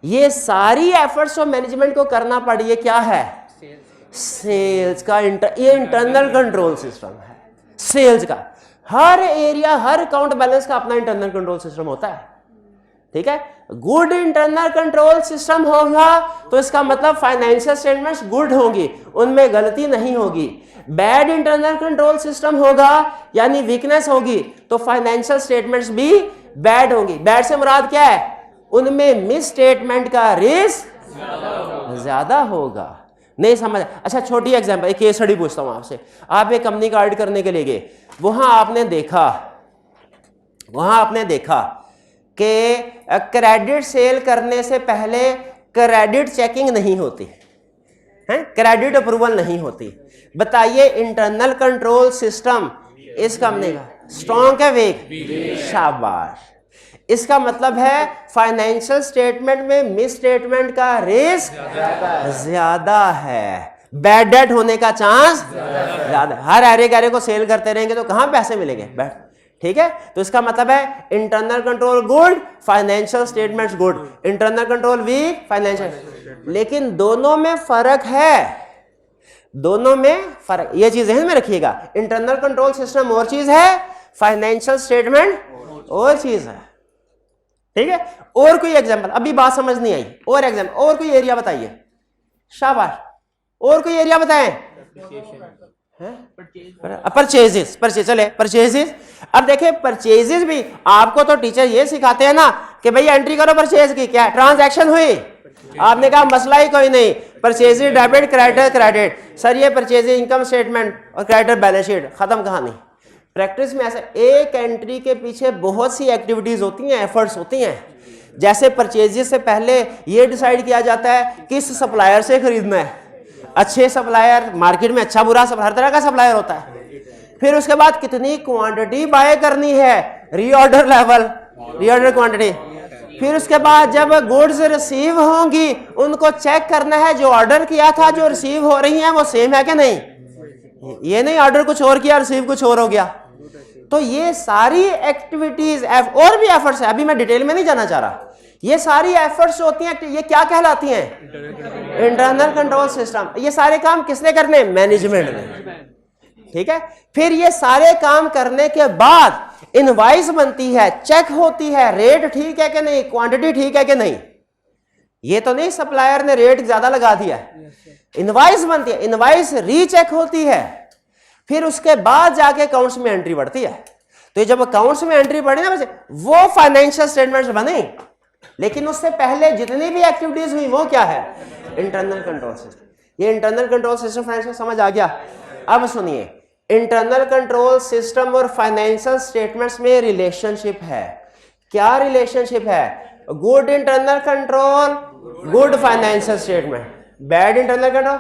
ये सारी एफर्ट्स ऑफ मैनेजमेंट को करना पड़ी, ये क्या है? सेल्स का ये इंटरनल कंट्रोल सिस्टम है। सेल्स का हर एरिया, हर अकाउंट बैलेंस का अपना इंटरनल कंट्रोल सिस्टम होता है। ठीक है, गुड इंटरनल कंट्रोल सिस्टम होगा तो इसका मतलब फाइनेंशियल स्टेटमेंट्स गुड होंगी, उनमें गलती नहीं होगी। बैड इंटरनल कंट्रोल सिस्टम होगा यानी वीकनेस होगी, तो फाइनेंशियल स्टेटमेंट्स भी बैड होंगी। बैड से मुराद क्या है? उनमें मिस स्टेटमेंट का रिस्क ज्यादा होगा। नहीं समझ? अच्छा, छोटी एग्जांपल, एक केस स्टडी पूछता हूं आपसे। आप एक कंपनी का ऑडिट करने के लिए गए, वहां आपने देखा कि क्रेडिट सेल करने से पहले क्रेडिट चेकिंग नहीं होती है, क्रेडिट अप्रूवल नहीं होती। बताइए इंटरनल कंट्रोल सिस्टम इस कंपनी का स्ट्रॉन्ग है, वीक? शाबाश। इसका मतलब है फाइनेंशियल स्टेटमेंट में मिस स्टेटमेंट का रिस्क ज्यादा है, बैड डेट होने का चांस ज्यादा। हर एरे को सेल करते रहेंगे तो कहां पैसे मिलेंगे? बैड। ठीक है, तो इसका मतलब है internal control good, financial statements good. Internal control weak, financial. लेकिन दोनों में फर्क है, दोनों में फर्क, ये चीज ध्यान में रखिएगा। इंटरनल कंट्रोल सिस्टम और चीज है, फाइनेंशियल स्टेटमेंट और चीज है। ठीक है, और कोई एग्जांपल? अभी बात समझ नहीं आई, और एग्जांपल, और कोई एरिया बताइए। शाबाश, और कोई एरिया बताएं। परचेजेस, चले परचेजेस। अब देखिए परचेजेस भी आपको तो टीचर ये सिखाते हैं ना कि भाई एंट्री करो परचेज की, क्या ट्रांजैक्शन हुई, आपने कहा मसला ही कोई नहीं, परचेजेस डेबिट, क्रेडिट। सर ये परचेज इनकम स्टेटमेंट और क्रेडिट बैलेंस शीट, खत्म कहानी। प्रैक्टिस में ऐसा एक एंट्री के पीछे बहुत सी एक्टिविटीज होती हैं, एफर्ट्स होती हैं। जैसे परचेजेस से पहले ये डिसाइड किया जाता है किस सप्लायर से खरीदना है। अच्छे सप्लायर, मार्केट में अच्छा बुरा सब हर तरह का सप्लायर होता है। फिर उसके बाद कितनी क्वांटिटी बाय करनी है, रीऑर्डर लेवल, रीऑर्डर क्वांटिटी। फिर उसके बाद जब गुड्स रिसीव होंगी उनको चेक करना है, जो ऑर्डर किया था जो रिसीव हो रही है वो सेम है कि नहीं। ये नहीं ऑर्डर कुछ और किया, रिसीव कुछ और हो गया। तो ये सारी एक्टिविटीज और भी एफर्ट्स है, अभी मैं डिटेल में नहीं जाना चाह रहा। ये सारी एफर्ट्स होती हैं, ये क्या कहलाती हैं? Internal control system. ये सारे काम किसने करने? मैनेजमेंट ने। ठीक है, फिर ये सारे काम करने के बाद इनवाइस बनती है, चेक होती है, रेट ठीक है कि नहीं, क्वांटिटी ठीक है कि नहीं। ये तो नहीं सप्लायर ने रेट ज्यादा लगा दिया, इनवाइस बनती है, इनवाइस रीचेक होती है। फिर उसके बाद जाके अकाउंट्स में एंट्री बढ़ती है। तो जब अकाउंट्स में एंट्री बढ़ी ना, वो फाइनेंशियल स्टेटमेंट्स बने, लेकिन उससे पहले जितनी भी एक्टिविटीज हुई वो क्या है? Internal control system. ये इंटरनल कंट्रोल सिस्टम फाइनेंशियल समझ आ गया। अब सुनिए, इंटरनल कंट्रोल सिस्टम और फाइनेंशियल स्टेटमेंट्स में रिलेशनशिप है। क्या रिलेशनशिप है? Good internal control good financial statement, bad internal control.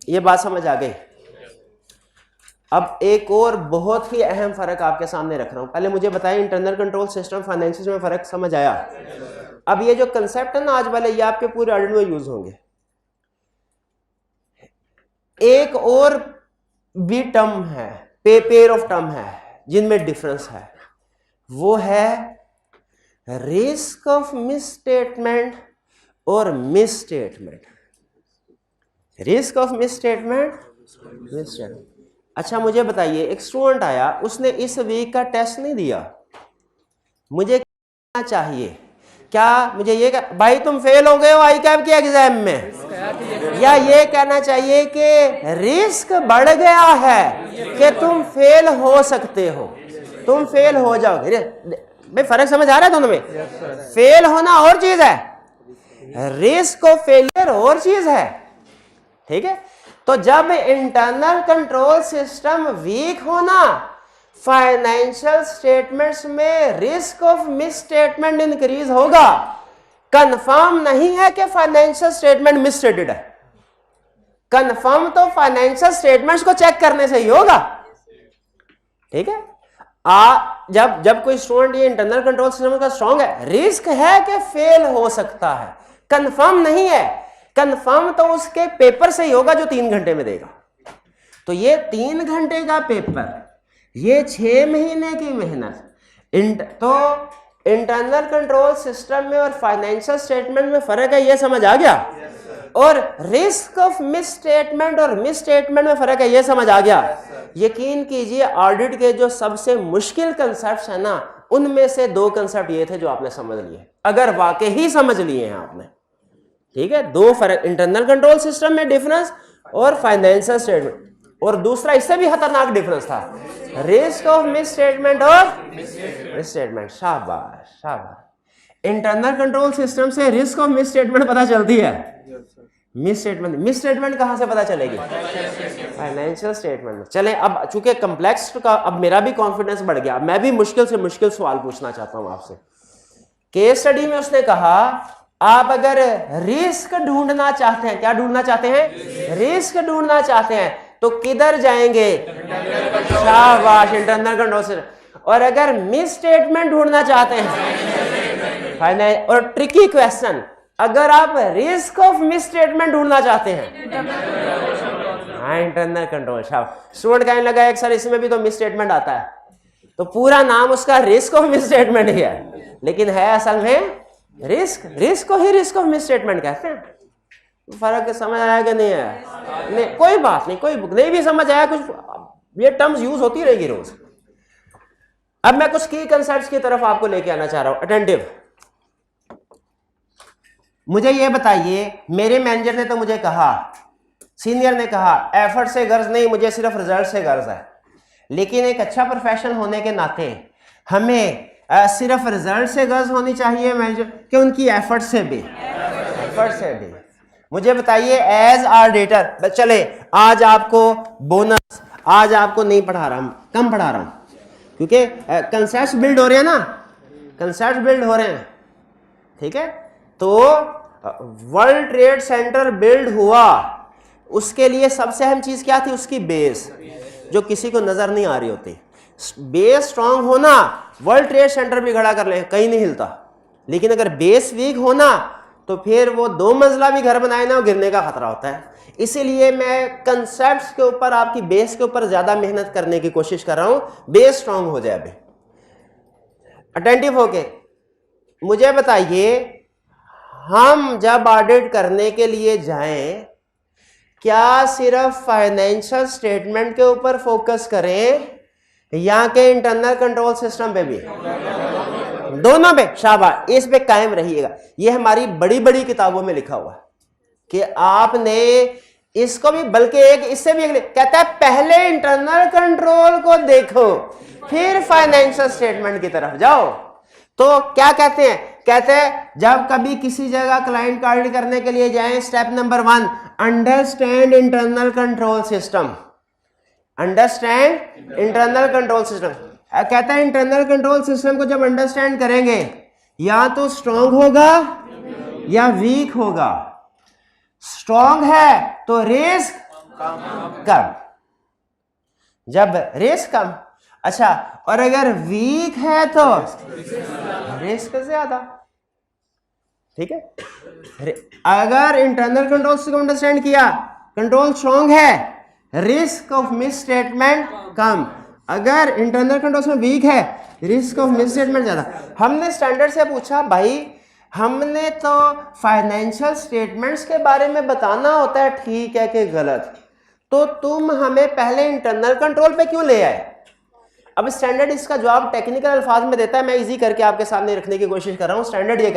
ये बात समझ आ गई। अब एक और बहुत ही अहम फर्क आपके सामने रख रहा हूं। पहले मुझे बताएं इंटरनल कंट्रोल सिस्टम फाइनेंशियल में फर्क समझ आया? अब ये जो कंसेप्ट है ना आज वाले, ये आपके पूरे ऑडिट में यूज होंगे। एक और भी टर्म है, पेयर ऑफ टर्म है जिनमें डिफरेंस है, वो है रिस्क ऑफ मिस स्टेटमेंट और miss statement. Risk of miss statement, miss statement. अच्छा मुझे बताइए, एक स्टूडेंट आया, उसने इस वीक का टेस्ट नहीं दिया, मुझे क्या चाहिए? क्या मुझे ये भाई तुम फेल हो गए हो आई कैब के एग्जाम में, या ये कहना चाहिए कि रिस्क बढ़ गया है कि तुम फेल हो सकते हो, तुम फेल हो जाओगे? भाई फर्क समझ आ रहा है दोनों में? फेल होना और चीज है, रिस्क ऑफ फेलियर और चीज है। ठीक है, तो जब इंटरनल कंट्रोल सिस्टम वीक होना, फाइनेंशियल स्टेटमेंट्स में risk of miss statement increase होगा। कंफर्म नहीं है कि फाइनेंशियल स्टेटमेंट मिस स्टेटेड है, कंफर्म तो फाइनेंशियल स्टेटमेंट्स को चेक करने से ही होगा। ठीक है, जब कोई स्टूडेंट ये इंटरनल कंट्रोल सिस्टम का स्ट्रांग है, रिस्क है कि फेल हो सकता है, कंफर्म नहीं है। कंफर्म तो उसके पेपर से ही होगा जो 3 घंटे में देगा। तो ये 3 घंटे का पेपर, ये 6 महीने की मेहनत। तो इंटरनल कंट्रोल सिस्टम में और फाइनेंशियल स्टेटमेंट में फर्क है, ये समझ आ गया? और रिस्क ऑफ मिस स्टेटमेंट और मिस स्टेटमेंट में फर्क है, ये समझ आ गया? यकीन कीजिए ऑडिट के जो सबसे मुश्किल कंसेप्ट है ना, उनमें से 2 कंसेप्ट ये थे जो आपने समझ लिए, अगर वाकई ही समझ लिए हैं आपने। ठीक है, 2 फर्क, इंटरनल कंट्रोल सिस्टम में डिफरेंस और फाइनेंशियल स्टेटमेंट, और दूसरा इससे भी खतरनाक डिफरेंस था, रिस्क ऑफ मिस स्टेटमेंट और मिस स्टेटमेंट। शाबाश शाबाश। इंटरनल कंट्रोल सिस्टम से रिस्क ऑफ मिस स्टेटमेंट पता चलती है, मिस स्टेटमेंट कहां से पता चलेगी? फाइनेंशियल स्टेटमेंट में। चले, अब चूंकि कॉम्प्लेक्स का अब मेरा भी कॉन्फिडेंस बढ़ गया, मैं भी मुश्किल से मुश्किल सवाल पूछना चाहता हूं आपसे। केस स्टडी में उसने कहा आप अगर रिस्क ढूंढना चाहते हैं, क्या ढूंढना चाहते हैं? रिस्क ढूंढना चाहते हैं, तो किधर जाएंगे? शाबाश, इंटरनल कंट्रोल सिस्टम। और अगर मिस स्टेटमेंट ढूंढना चाहते हैं, फाइनेंस, और ट्रिकी क्वेश्चन, अगर आप रिस्क ऑफ मिस स्टेटमेंट ढूंढना चाहते हैं, हाँ इंटरनल कंट्रोल। शाबाश। स्टूडेंट कहने लगा एक सर इसमें भी तो मिस स्टेटमेंट आता है, तो पूरा नाम उसका रिस्क ऑफ मिस स्टेटमेंट ही है, लेकिन है असल में रिस्क को ही रिस्क ऑफ मिस स्टेटमेंट कहते हैं। फर्क समझ आया कि नहीं आया? नहीं, कोई बात नहीं, कोई बुक नहीं भी समझ आया, कुछ ये टर्म्स यूज होती रहेगी रोज। अब मैं कुछ की कंसेप्ट्स की तरफ आपको लेके आना चाह रहा हूं। अटेंटिव, मुझे ये बताइए, मेरे मैनेजर ने तो मुझे कहा, सीनियर ने कहा एफर्ट से गर्ज नहीं, मुझे सिर्फ रिजल्ट से गर्ज है, लेकिन एक अच्छा प्रोफेशनल होने के नाते हमें सिर्फ रिजल्ट से गर्ज होनी चाहिए मैनेजर कि उनकी एफर्ट से भी? मुझे बताइए एज ऑडिटर, चले आज आपको बोनस, आज आपको नहीं पढ़ा रहा हूं, कम पढ़ा रहा हूं, क्योंकि कंसेप्ट बिल्ड हो रहे हैं ना, कंसेप्ट बिल्ड हो रहे हैं। ठीक है, तो वर्ल्ड ट्रेड सेंटर बिल्ड हुआ, उसके लिए सबसे अहम चीज क्या थी? उसकी बेस, जो किसी को नजर नहीं आ रही होती। बेस स्ट्रांग होना, वर्ल्ड ट्रेड सेंटर भी खड़ा कर ले, कहीं नहीं हिलता। लेकिन अगर बेस वीक होना, तो फिर वो 2 मंजिला भी घर बनाए ना, वो गिरने का खतरा होता है। इसीलिए मैं कंसेप्ट्स के ऊपर, आपकी बेस के ऊपर ज्यादा मेहनत करने की कोशिश कर रहा हूं, बेस स्ट्रांग हो जाए। अभी अटेंटिव होके मुझे बताइए, हम जब ऑडिट करने के लिए जाएं, क्या सिर्फ फाइनेंशियल स्टेटमेंट के ऊपर फोकस करें या के इंटरनल कंट्रोल सिस्टम पे भी? दोनों पे। शाबाश, इस पे कायम रहिएगा। ये हमारी बड़ी बड़ी किताबों में लिखा हुआ है कि आपने इसको भी, बल्कि एक इससे भी कहता है पहले इंटरनल कंट्रोल को देखो फिर फाइनेंशियल स्टेटमेंट की तरफ जाओ। तो क्या कहते हैं? कहते हैं जब कभी किसी जगह क्लाइंट का ऑडिट करने के लिए जाएं, step number 1 understand internal control system. Understand internal control system. कहता है इंटरनल कंट्रोल सिस्टम को जब अंडरस्टैंड करेंगे या तो स्ट्रांग होगा या वीक होगा। स्ट्रांग है तो रिस्क कम, जब रिस्क कम, अच्छा, और अगर वीक है तो रिस्क ज्यादा। ठीक है, अगर इंटरनल कंट्रोल सिस्टम अंडरस्टैंड किया, कंट्रोल स्ट्रांग है, रिस्क ऑफ मिस स्टेटमेंट कम। अगर इंटरनल कंट्रोल सिस्टम वीक है, रिस्क ऑफ मिस स्टेटमेंट ज्यादा। हमने स्टैंडर्ड से पूछा, भाई हमने तो फाइनेंशियल स्टेटमेंट्स के बारे में बताना होता है ठीक है कि गलत, तो तुम हमें पहले इंटरनल कंट्रोल पे क्यों ले आए? अब स्टैंडर्ड इसका जवाब टेक्निकल अल्फाज में देता है, मैं इजी करके आपके सामने रखने की कोशिश कर रहा हूं। स्टैंडर्ड ये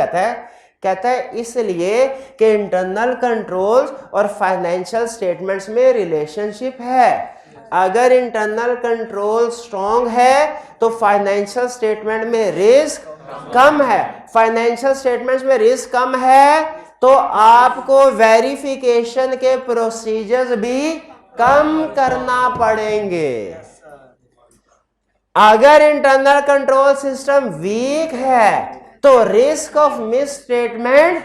कहता है इसलिए कि इंटरनल कंट्रोल्स और फाइनेंशियल स्टेटमेंट्स में रिलेशनशिप है। अगर इंटरनल कंट्रोल स्ट्रांग है तो फाइनेंशियल स्टेटमेंट में रिस्क कम है। फाइनेंशियल स्टेटमेंट्स में रिस्क कम है तो आपको वेरिफिकेशन के प्रोसीजर्स भी कम करना पड़ेंगे। अगर इंटरनल कंट्रोल सिस्टम वीक है तो रिस्क ऑफ मिस स्टेटमेंट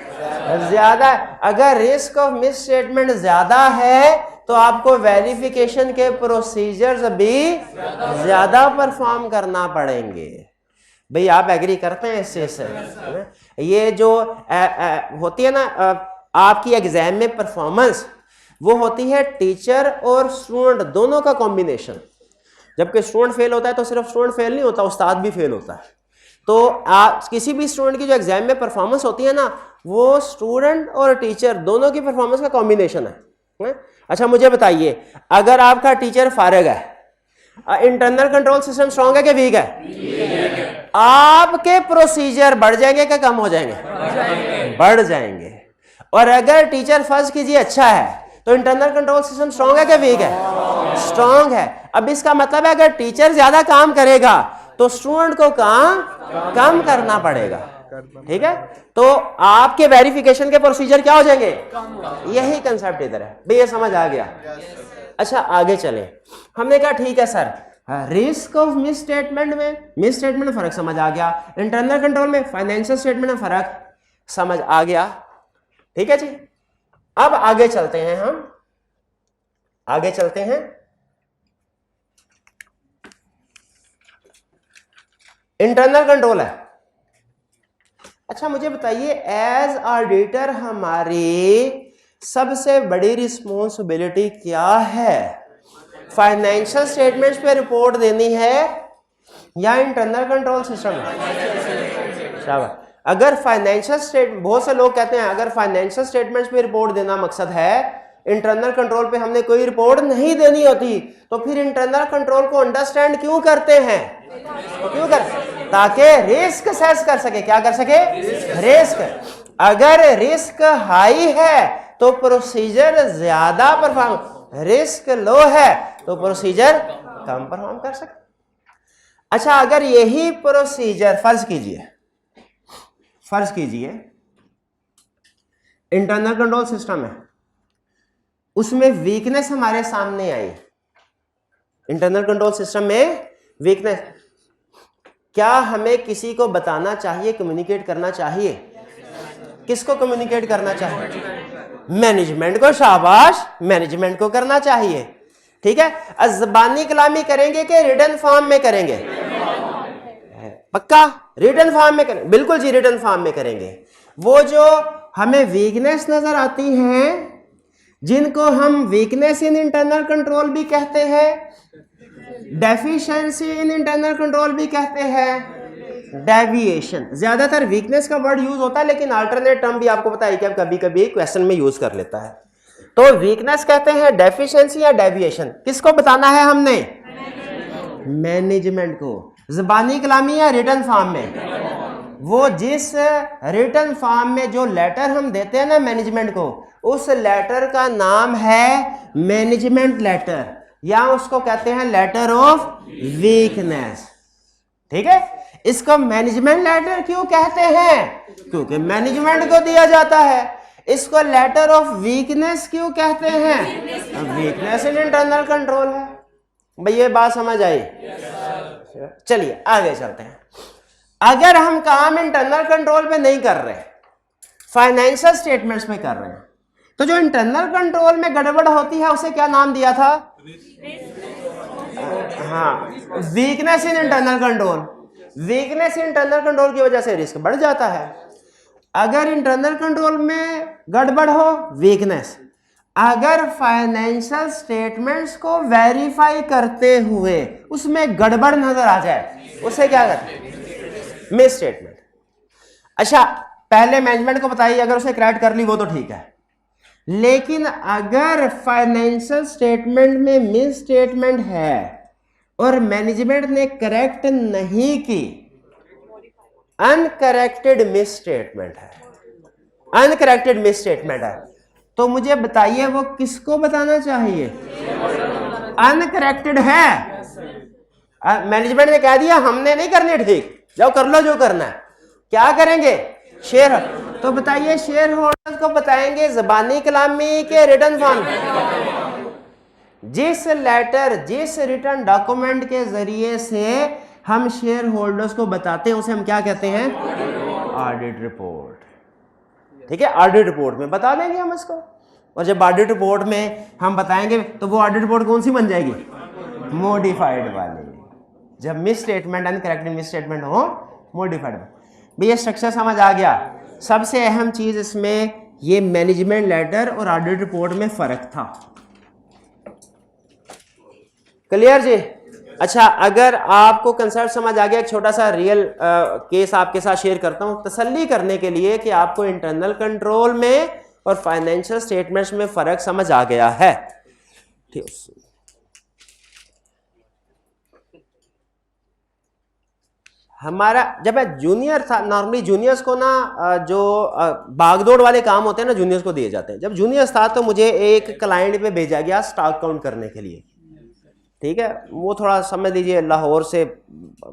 ज्यादा। अगर रिस्क ऑफ मिस स्टेटमेंट ज्यादा है तो आपको वेरिफिकेशन के प्रोसीजर्स भी ज्यादा परफॉर्म करना पड़ेंगे। भाई आप एग्री करते हैं इस चीज से? ये जो होती है ना आपकी एग्जाम में परफॉर्मेंस, वो होती है टीचर और स्टूडेंट दोनों का कॉम्बिनेशन। जबकि स्टूडेंट फेल होता है तो सिर्फ स्टूडेंट फेल नहीं होता, उस्ताद भी फेल होता है। तो किसी भी स्टूडेंट की जो एग्जाम में परफॉर्मेंस होती है ना, वो स्टूडेंट और टीचर दोनों की परफॉर्मेंस का कॉम्बिनेशन है। अच्छा मुझे बताइए, अगर आपका टीचर फारिग है, इंटरनल कंट्रोल सिस्टम स्ट्रांग है कि वीक है? आपके प्रोसीजर बढ़ जाएंगे कि कम हो जाएंगे? बढ़ जाएंगे। और अगर टीचर फर्ज कीजिए अच्छा है तो इंटरनल कंट्रोल सिस्टम स्ट्रांग है कि वीक है? स्ट्रांग है। अब इसका मतलब है अगर टीचर ज्यादा काम करेगा तो स्टूडेंट को काम कम करना पड़ेगा। ठीक है, तो आपके वेरिफिकेशन के प्रोसीजर क्या हो जाएंगे? यही कंसेप्ट इधर है भाई, ये समझ आ गया? अच्छा आगे चले। हमने कहा ठीक है sir, risk of miss statement में फर्क समझ आ गया, इंटरनल कंट्रोल में फाइनेंशियल स्टेटमेंट में फर्क समझ आ गया। ठीक है जी, अब आगे चलते हैं, हम आगे चलते हैं। इंटरनल कंट्रोल है। अच्छा मुझे बताइए, एज ऑडिटर हमारी सबसे बड़ी रिस्पॉन्सिबिलिटी क्या है? फाइनेंशियल स्टेटमेंट्स पे रिपोर्ट देनी है या इंटरनल कंट्रोल सिस्टम? शाबाश। अगर फाइनेंशियल स्टेटमेंट, बहुत से लोग कहते हैं अगर फाइनेंशियल स्टेटमेंट्स पे रिपोर्ट देना मकसद है, इंटरनल कंट्रोल पे हमने कोई रिपोर्ट नहीं देनी होती, तो फिर इंटरनल कंट्रोल को अंडरस्टैंड क्यों करते हैं? क्यों करते? ताकि रिस्क असेस कर सके। क्या कर सके? रिस्क। अगर रिस्क हाई है तो प्रोसीजर ज्यादा परफॉर्म, रिस्क लो है तो प्रोसीजर कम परफॉर्म कर सके। अच्छा अगर यही प्रोसीजर फर्ज कीजिए इंटरनल कंट्रोल सिस्टम है, उसमें वीकनेस हमारे सामने आई, इंटरनल कंट्रोल सिस्टम में वीकनेस, क्या हमें किसी को बताना चाहिए, कम्युनिकेट करना चाहिए? किसको कम्युनिकेट करना चाहिए? मैनेजमेंट को। शाबाश, मैनेजमेंट को करना चाहिए। ठीक है, ज़बानी कलामी करेंगे कि रिटन फॉर्म में करेंगे? पक्का रिटन फॉर्म में करेंगे? बिल्कुल जी, रिटन फॉर्म में करेंगे। वो जो हमें वीकनेस नजर आती हैं, जिनको हम वीकनेस इन इंटरनल कंट्रोल भी कहते हैं, डेफिशिएंसी इन इंटरनल कंट्रोल भी कहते हैं, डेविएशन। ज्यादातर वीकनेस का वर्ड यूज होता है, लेकिन अल्टरनेट टर्म भी आपको पता है कि कभी कभी क्वेश्चन में यूज कर लेता है। तो वीकनेस कहते हैं, डेफिशिएंसी या डेविएशन। किसको बताना है हमने? मैनेजमेंट को। ज़बानी कलामी या रिटन फॉर्म में? वो जिस रिटन फॉर्म में जो लेटर हम देते हैं ना मैनेजमेंट को, उस लेटर का नाम है मैनेजमेंट लेटर, या उसको कहते हैं लेटर ऑफ वीकनेस। ठीक है, इसको मैनेजमेंट लेटर क्यों कहते हैं? क्योंकि मैनेजमेंट को दिया जाता है। इसको लेटर ऑफ वीकनेस क्यों कहते हैं? वीकनेस इन इंटरनल कंट्रोल है। भाई ये बात समझ आई? चलिए आगे चलते हैं। अगर हम काम इंटरनल कंट्रोल पे नहीं कर रहे, फाइनेंशियल स्टेटमेंट्स में कर रहे हैं, तो जो इंटरनल कंट्रोल में गड़बड़ होती है उसे क्या नाम दिया था? हाँ, weakness in internal control. Weakness in internal control की वजह से रिस्क बढ़ जाता है। अगर इंटरनल कंट्रोल में गड़बड़ हो, वीकनेस। अगर फाइनेंशियल स्टेटमेंट्स को वेरीफाई करते हुए उसमें गड़बड़ नजर आ जाए, उसे क्या कहते हैं? Miss statement. अच्छा, पहले मैनेजमेंट को बताइए, अगर उसे करेक्ट कर ली वो तो ठीक है, लेकिन अगर फाइनेंशियल स्टेटमेंट में मिस स्टेटमेंट है और मैनेजमेंट ने करेक्ट नहीं की, अनकरेक्टेड मिस स्टेटमेंट है, अनकरेक्टेड मिस स्टेटमेंट है, तो मुझे बताइए वो किसको बताना चाहिए? अनकरेक्टेड है, मैनेजमेंट ने कह दिया हमने नहीं करनी, ठीक, जाओ कर लो जो करना है, क्या करेंगे? शेयर। तो बताइए शेयर होल्डर्स को बताएंगे ज़बानी कलामी के रिटर्न फॉर्म? जिस लेटर, जिस रिटर्न डॉक्यूमेंट के जरिए से हम शेयर होल्डर्स को बताते हैं उसे हम क्या कहते हैं? Audit report. ठीक है, ऑडिट रिपोर्ट में बता देंगे हम इसको, और जब ऑडिट रिपोर्ट में हम बताएंगे तो वो ऑडिट रिपोर्ट कौन सी बन जाएगी? मॉडिफाइड वाली। जब miss statement, uncorrected miss statement हो, मॉडिफाइड। भैया स्ट्रक्चर समझ आ गया? सबसे अहम चीज इसमें ये मैनेजमेंट लेटर और ऑडिट रिपोर्ट में फर्क था। क्लियर जी? अच्छा, अगर आपको कंसेप्ट समझ आ गया, एक छोटा सा रियल केस आपके साथ शेयर करता हूं तसल्ली करने के लिए कि आपको इंटरनल कंट्रोल में और फाइनेंशियल स्टेटमेंट्स में फर्क समझ आ गया है। ठीक, हमारा जब मैं जूनियर था, नॉर्मली जूनियर्स को ना जो भागदौड़ वाले काम होते हैं ना, जूनियर्स को दिए जाते हैं। जब जूनियर्स था तो मुझे एक क्लाइंट पे भेजा गया स्टॉक काउंट करने के लिए। ठीक है, वो थोड़ा समझ लीजिए लाहौर से,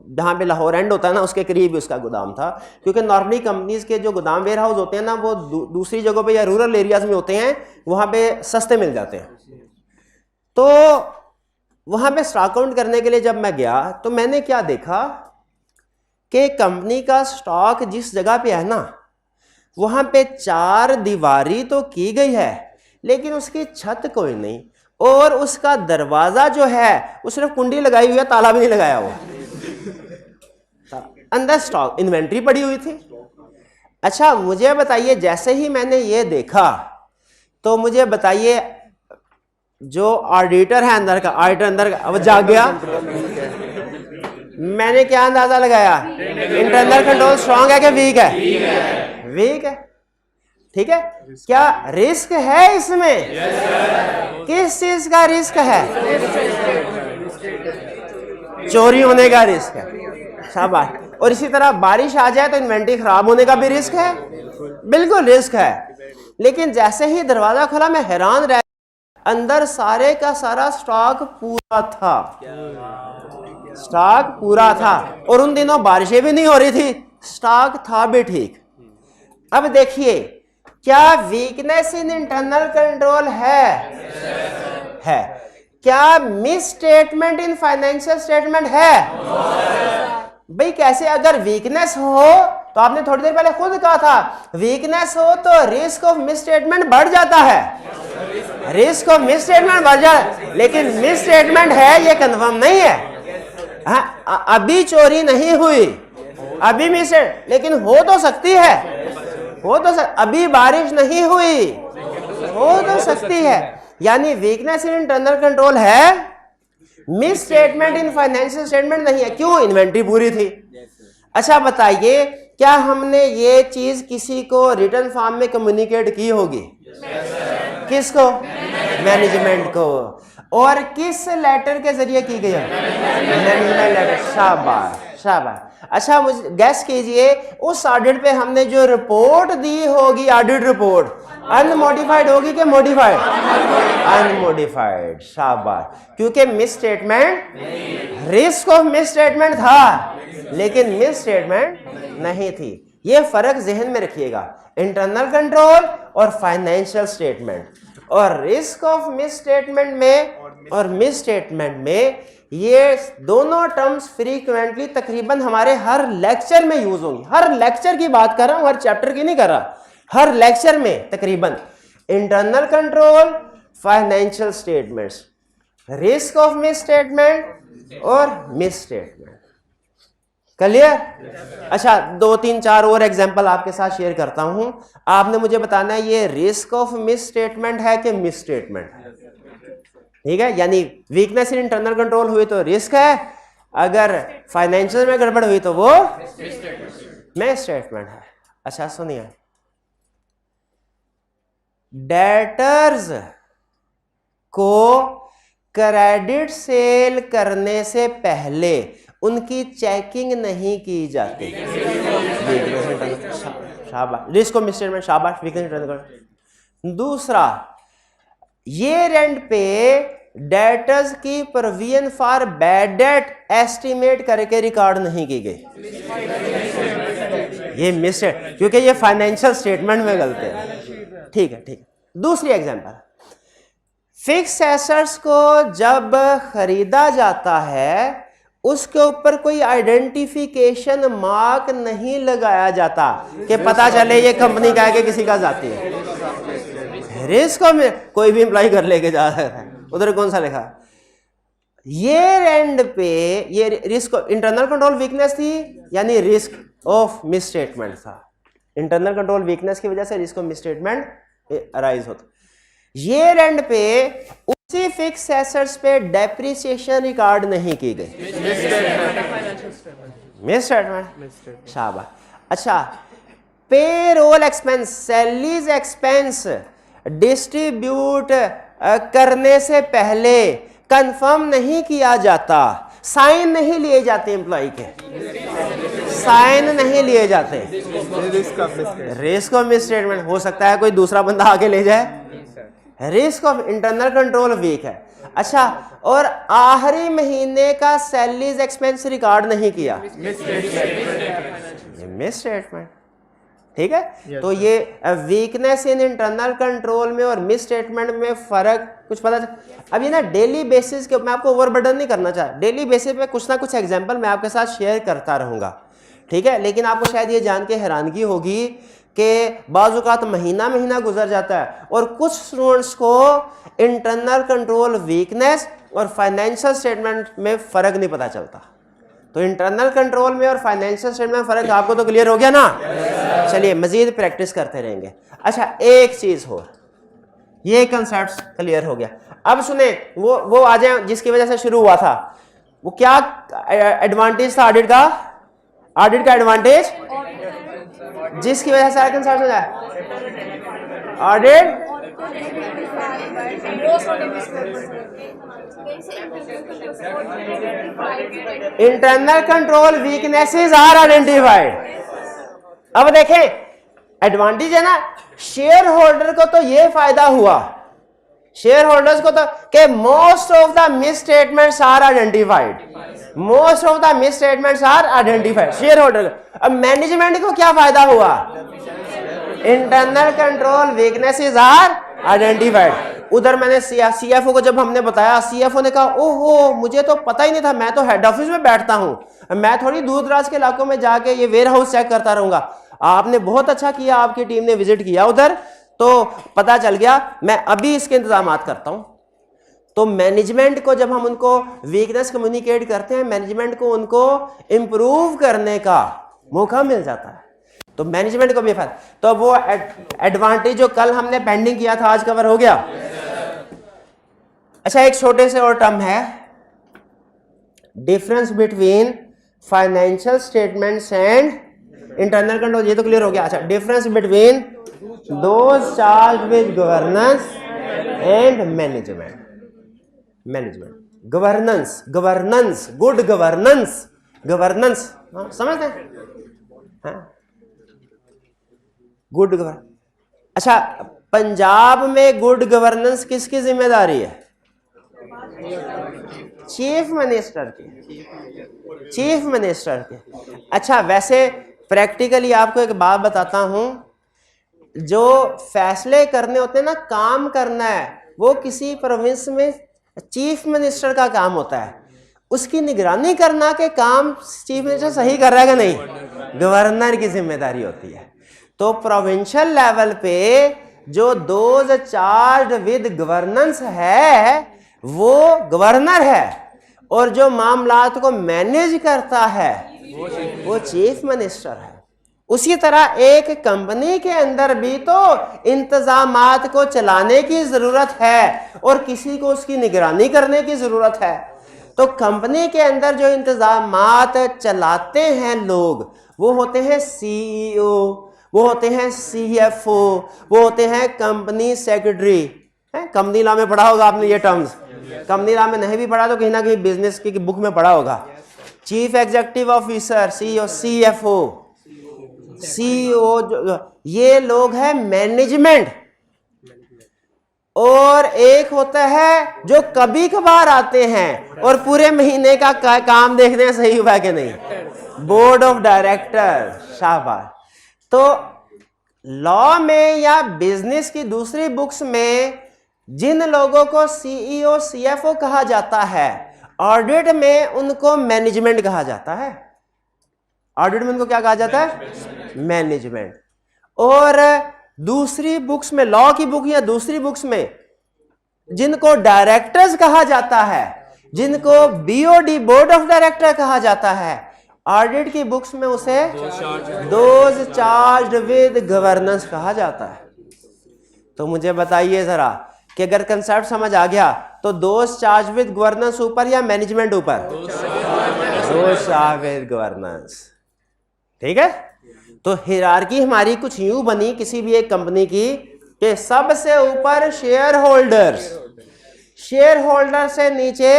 जहाँ पे लाहौर एंड होता है ना उसके करीब उसका गोदाम था, क्योंकि नॉर्मली कंपनीज के जो गोदाम वेयर हाउस होते हैं ना वो दूसरी जगहों पे या रूरल एरियाज में होते हैं, वहाँ पे सस्ते मिल जाते हैं। तो वहाँ पे स्टॉक काउंट करने के लिए जब मैं गया तो मैंने क्या देखा कि कंपनी का स्टॉक जिस जगह पे है ना वहाँ पे 4 दीवारी तो की गई है लेकिन उसकी छत कोई नहीं, और उसका दरवाजा जो है वो सिर्फ कुंडी लगाई हुई है, ताला भी नहीं लगाया हुआ। अंदर स्टॉक इन्वेंट्री पड़ी हुई थी। अच्छा मुझे बताइए, जैसे ही मैंने ये देखा तो मुझे बताइए जो ऑडिटर है अंदर का, ऑडिटर अंदर का वो जाग गया। मैंने क्या अंदाजा लगाया? इंटरनल कंट्रोल स्ट्रांग है कि वीक है? वीक है। ठीक है, क्या रिस्क है इसमें? किस चीज का रिस्क है? चोरी होने का रिस्क है। शाबाश। और इसी तरह बारिश आ जाए तो इन्वेंट्री खराब होने का भी रिस्क है, बिल्कुल रिस्क है। लेकिन जैसे ही दरवाजा खुला मैं हैरान रह, अंदर सारे का सारा स्टॉक पूरा था, स्टॉक पूरा था, और उन दिनों बारिशें भी नहीं हो रही थी, स्टॉक था भी ठीक। अब देखिए, क्या वीकनेस इन इंटरनल कंट्रोल है? क्या miss statement in financial statement है? भाई कैसे? अगर वीकनेस हो तो आपने थोड़ी देर पहले खुद कहा था, वीकनेस हो तो रिस्क ऑफ मिस स्टेटमेंट बढ़ जाता है, रिस्क ऑफ मिस स्टेटमेंट बढ़ जाता है। लेकिन मिस स्टेटमेंट है ये कंफर्म नहीं है। हाँ, अभी चोरी नहीं हुई, अभी मिस, लेकिन हो तो सकती है, हो तो अभी बारिश नहीं हुई, हो तो सकती है। यानी वीकनेस इन इंटरनल कंट्रोल है, miss statement in financial statement नहीं है। क्यों? इन्वेंट्री पूरी थी। अच्छा बताइए, क्या हमने ये चीज किसी को रिटर्न फॉर्म में कम्युनिकेट की होगी? किसको? मैनेजमेंट को। और किस लेटर के जरिए की गई? Management letter. शाबाश शाबाश। अच्छा मुझे गैस कीजिए, उस ऑडिट पे हमने जो रिपोर्ट दी होगी, ऑडिट रिपोर्ट अनमोडिफाइड होगी कि मॉडिफाइड? अनमोडिफाइड। शाबाश। क्योंकि miss statement, risk of miss statement था लेकिन मिस स्टेटमेंट नहीं थी। ये फर्क जहन में रखिएगा, इंटरनल कंट्रोल और फाइनेंशियल स्टेटमेंट। और रिस्क ऑफ मिस स्टेटमेंट में और मिस स्टेटमेंट में ये दोनों टर्म्स फ्रीक्वेंटली तकरीबन हमारे हर लेक्चर में यूज होंगी। हर लेक्चर की बात कर रहा हूं, हर चैप्टर की नहीं कर रहा, हर लेक्चर में तकरीबन। Internal control, financial statements, risk of miss statement और मिस स्टेटमेंट। क्लियर? अच्छा, 2-3-4 और एग्जांपल आपके साथ शेयर करता हूं। आपने मुझे बताना है ये रिस्क ऑफ मिस स्टेटमेंट है कि मिस स्टेटमेंट है। ठीक है, यानी वीकनेस इन इंटरनल कंट्रोल हुई तो रिस्क है, अगर फाइनेंशियल में गड़बड़ हुई तो वो मिस स्टेटमेंट है। अच्छा सुनिए, डेटर्स को क्रेडिट सेल करने से पहले उनकी चेकिंग नहीं की जाती। शाबाश, रिस्क ऑफ मिस स्टेटमेंट, शाबाश, वीकनेस इंटरनल कंट्रोल। दूसरा, ईयर एंड पे डेटर्स की provision for bad debt estimate करके रिकॉर्ड नहीं की गई, ये मिस, क्योंकि ये फाइनेंशियल स्टेटमेंट में गलती है। ठीक है, ठीक है। दूसरी एग्जांपल, फिक्स एसेट्स को जब खरीदा जाता है उसके ऊपर कोई आइडेंटिफिकेशन मार्क नहीं लगाया जाता कि पता चले ये कंपनी का है कि किसी का जाती है। रिस्क में कोई भी एम्प्लॉय कर लेके जा रहा है, उधर कौन सा लिखा? ईयर एंड पे ये रिस्क इंटरनल कंट्रोल वीकनेस थी, यानी रिस्क ऑफ मिस स्टेटमेंट था। इंटरनल कंट्रोल वीकनेस की वजह से risk of miss statement arise होता। ईयर एंड पे उसी फिक्स एसेट्स पे डेप्रिसिएशन रिकॉर्ड नहीं की गई, मिस स्टेटमेंट, शाबाश। अच्छा, payroll expense, salaries expense distribute करने से पहले कंफर्म नहीं किया जाता, साइन नहीं लिए जाते, एम्प्लॉय के साइन नहीं लिए जाते, रिस्क ऑफ मिस स्टेटमेंट। हो सकता है कोई दूसरा बंदा आके ले जाए, risk of internal control weak है। अच्छा, और आखिरी महीने का सैलरीज एक्सपेंस रिकॉर्ड नहीं किया, मिस स्टेटमेंट। ठीक है, तो ये वीकनेस इन इंटरनल कंट्रोल में और मिस स्टेटमेंट में फर्क कुछ पता अब ये ना डेली बेसिस के, मैं आपको ओवरबर्डन नहीं करना चाह, डेली बेसिस पे कुछ ना कुछ एग्जांपल मैं आपके साथ शेयर करता रहूंगा। ठीक है, लेकिन आपको शायद ये जान के हैरानगी होगी कि बाज़ महीना महीना गुजर जाता है और कुछ स्टूडेंट्स को इंटरनल कंट्रोल वीकनेस और फाइनेंशियल स्टेटमेंट में फ़र्क नहीं पता चलता। तो इंटरनल कंट्रोल में और फाइनेंशियल स्टेटमेंट में फ़र्क आपको तो क्लियर हो गया ना? चलिए मज़ीद प्रैक्टिस करते रहेंगे। अच्छा, एक चीज़ हो, ये कंसेप्ट क्लियर हो गया। अब सुने, वो आ जाए जिसकी वजह से शुरू हुआ था, वो क्या एडवांटेज था ऑडिट का? ऑडिट का एडवांटेज जिसकी वजह से कंसल्ट हो जाए, audit internal control weaknesses are identified. अब देखें, एडवांटेज है ना, शेयर होल्डर को तो ये फायदा हुआ, शेयर होल्डर्स को तो, कि most of the misstatements are identified, most of the misstatements are identified shareholder. अब मैनेजमेंट को क्या फायदा हुआ? Internal control weaknesses are identified. उधर मैंने सीएफओ को जब हमने बताया, सीएफओ ने कहा ओहो मुझे तो पता ही नहीं था, मैं तो हेड ऑफिस में बैठता हूं, मैं थोड़ी दूर दराज के इलाकों में जाके ये वेयर हाउस चेक करता रहूंगा। आपने बहुत अच्छा किया, आपकी टीम ने विजिट किया उधर, तो पता चल गया, मैं अभी इसके इंतजाम करता हूं। तो मैनेजमेंट को जब हम उनको वीकनेस कम्युनिकेट करते हैं, मैनेजमेंट को उनको इंप्रूव करने का मौका मिल जाता है, तो मैनेजमेंट को भी फायदा। तो वो एडवांटेज जो कल हमने पेंडिंग किया था आज कवर हो गया। अच्छा, एक छोटे से और टर्म है, difference between financial statements and internal control, ये तो क्लियर हो गया। अच्छा, difference between those charged with governance and management. Governance, governance, good governance, governance समझते हैं? Good governance. अच्छा, पंजाब में गुड गवर्नेंस किसकी जिम्मेदारी है? चीफ मिनिस्टर की, चीफ मिनिस्टर की। अच्छा, वैसे प्रैक्टिकली आपको एक बात बताता हूं, जो फैसले करने होते हैं ना, काम करना है, वो किसी प्रोविंस में चीफ मिनिस्टर का काम होता है। उसकी निगरानी करना के काम चीफ मिनिस्टर सही कर रहा है कि नहीं, गवर्नर की जिम्मेदारी होती है। तो प्रोविंशियल लेवल पे जो दोज चार्ज विद गवर्नेंस है वो गवर्नर है, और जो मामलात को मैनेज करता है वो चीफ मिनिस्टर है। उसी तरह एक कंपनी के अंदर भी तो इंतजामात को चलाने की जरूरत है और किसी को उसकी निगरानी करने की जरूरत है। तो कंपनी के अंदर जो इंतजामात चलाते हैं लोग, वो होते हैं सीईओ, वो होते हैं सीएफओ, वो होते हैं कंपनी सेक्रेटरी। कंपनी लॉ में पढ़ा होगा आपने ये टर्म्स, कंपनी लॉ में नहीं भी पढ़ा तो कहीं ना कहीं बिजनेस की बुक में पढ़ा होगा। Chief executive officer CEO, CFO, CEO, ये लोग हैं मैनेजमेंट। और एक होता है जो कभी कभार आते हैं और पूरे महीने का काम देखते हैं सही हुआ कि नहीं, बोर्ड ऑफ डायरेक्टर। शाबाश। तो लॉ में या बिजनेस की दूसरी बुक्स में जिन लोगों को सीईओ सीएफओ कहा जाता है, ऑडिट में उनको मैनेजमेंट कहा जाता है। ऑडिट में उनको क्या कहा जाता है, मैनेजमेंट। और दूसरी बुक्स में, लॉ की बुक या दूसरी बुक्स में जिनको डायरेक्टर्स कहा जाता है, जिनको बीओडी बोर्ड ऑफ डायरेक्टर कहा जाता है, ऑडिट की बुक्स में उसे दोज चार्ज्ड विद गवर्नेंस कहा जाता है। तो मुझे बताइए जरा कि अगर कंसेप्ट समझ आ गया तो दोज चार्ज विद गवर्नेंस ऊपर या मैनेजमेंट ऊपर, दोज चार्ज विद गवर्नेंस। ठीक है। तो हिरार्की हमारी कुछ यूं बनी किसी भी एक कंपनी की कि सबसे ऊपर शेयर होल्डर्स, शेयर होल्डर से नीचे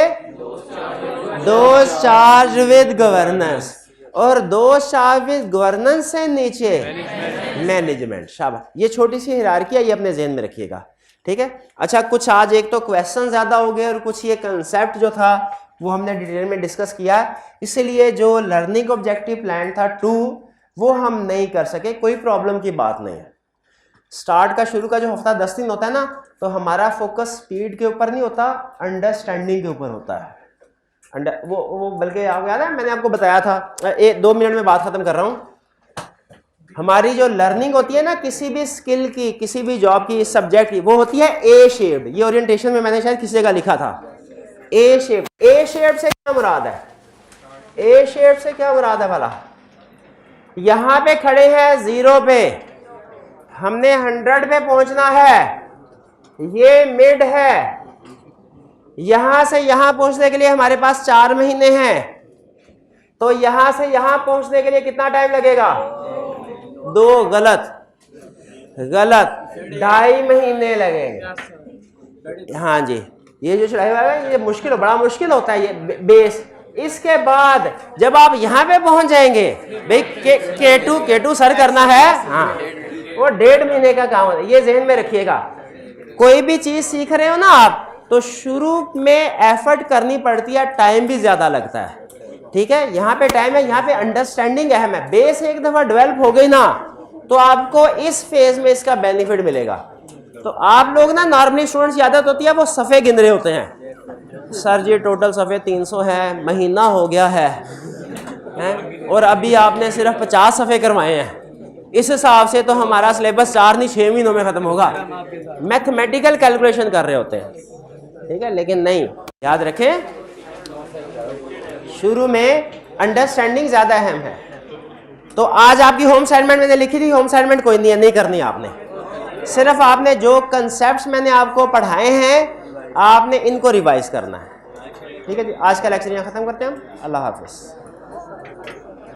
दोज चार्ज विद गवर्नेंस, और दोज चार्ज विद गवर्नेंस से नीचे मैनेजमेंट। शाबाश। ये छोटी सी हिरार्की है, ये अपने ज़हन में रखिएगा। ठीक है। अच्छा, कुछ आज एक तो क्वेश्चन ज्यादा हो गए और कुछ ये कंसेप्ट जो था वो हमने डिटेल में डिस्कस किया, इसलिए जो लर्निंग ऑब्जेक्टिव प्लान था 2 वो हम नहीं कर सके। कोई प्रॉब्लम की बात नहीं है। स्टार्ट का शुरू का जो हफ्ता 10 दिन होता है ना, तो हमारा फोकस स्पीड के ऊपर नहीं होता, अंडरस्टैंडिंग के ऊपर होता है। वो बल्कि आपको याद है मैंने आपको बताया था, 2 मिनट में बात खत्म कर रहा हूँ। हमारी जो लर्निंग होती है ना किसी भी स्किल की, किसी भी जॉब की, सब्जेक्ट की, वो होती है ए शेप्ड। ये ओरिएंटेशन में मैंने शायद किसी जगह लिखा था, ए शेप्ड। ए शेप्ड से क्या मुराद है, ए शेप्ड से क्या मुराद है भला? यहां पे खड़े हैं 0 पे, हमने 100 पे पहुंचना है, ये मिड है। यहां से यहां पहुंचने के लिए हमारे पास 4 महीने हैं, तो यहां से यहां पहुंचने के लिए कितना टाइम लगेगा? 2। गलत, 2.5 महीने लगेंगे। हाँ जी, ये जो चढ़ाई हुआ है ये मुश्किल, बड़ा मुश्किल होता है ये बेस। इसके बाद जब आप यहाँ पे पहुंच जाएंगे, भाई K2 सर करना है, हाँ वो 1.5 महीने का काम है। ये ज़हन में रखिएगा। कोई भी चीज सीख रहे हो ना आप, तो शुरू में एफर्ट करनी पड़ती है, टाइम भी ज्यादा लगता है। ठीक है, यहाँ पे टाइम है, यहाँ पे अंडरस्टैंडिंग अहम है। बेस एक दफा डेवलप हो गई ना, तो आपको इस फेज में इसका बेनिफिट मिलेगा। तो आप लोग ना नॉर्मली स्टूडेंट्स की आदत होती है वो सफ़े गिन रहे होते हैं, सर जी टोटल सफ़े 300 है, महीना हो गया है, और अभी आपने सिर्फ 50 सफ़े करवाए हैं। इस हिसाब से तो हमारा सिलेबस 4 नहीं 6 महीनों में ख़त्म होगा। मैथमेटिकल कैलकुलेशन कर रहे होते हैं। ठीक है, लेकिन नहीं, याद रखें शुरू में अंडरस्टैंडिंग ज़्यादा अहम है। तो आज आपकी होम असाइनमेंट मैंने लिखी थी, होम असाइनमेंट कोई नहीं करनी आपने, सिर्फ आपने जो कंसेप्ट्स मैंने आपको पढ़ाए हैं आपने इनको रिवाइज करना है। ठीक है जी, आज का लेक्चर यहाँ ख़त्म करते हैं हम। अल्लाह हाफिज़।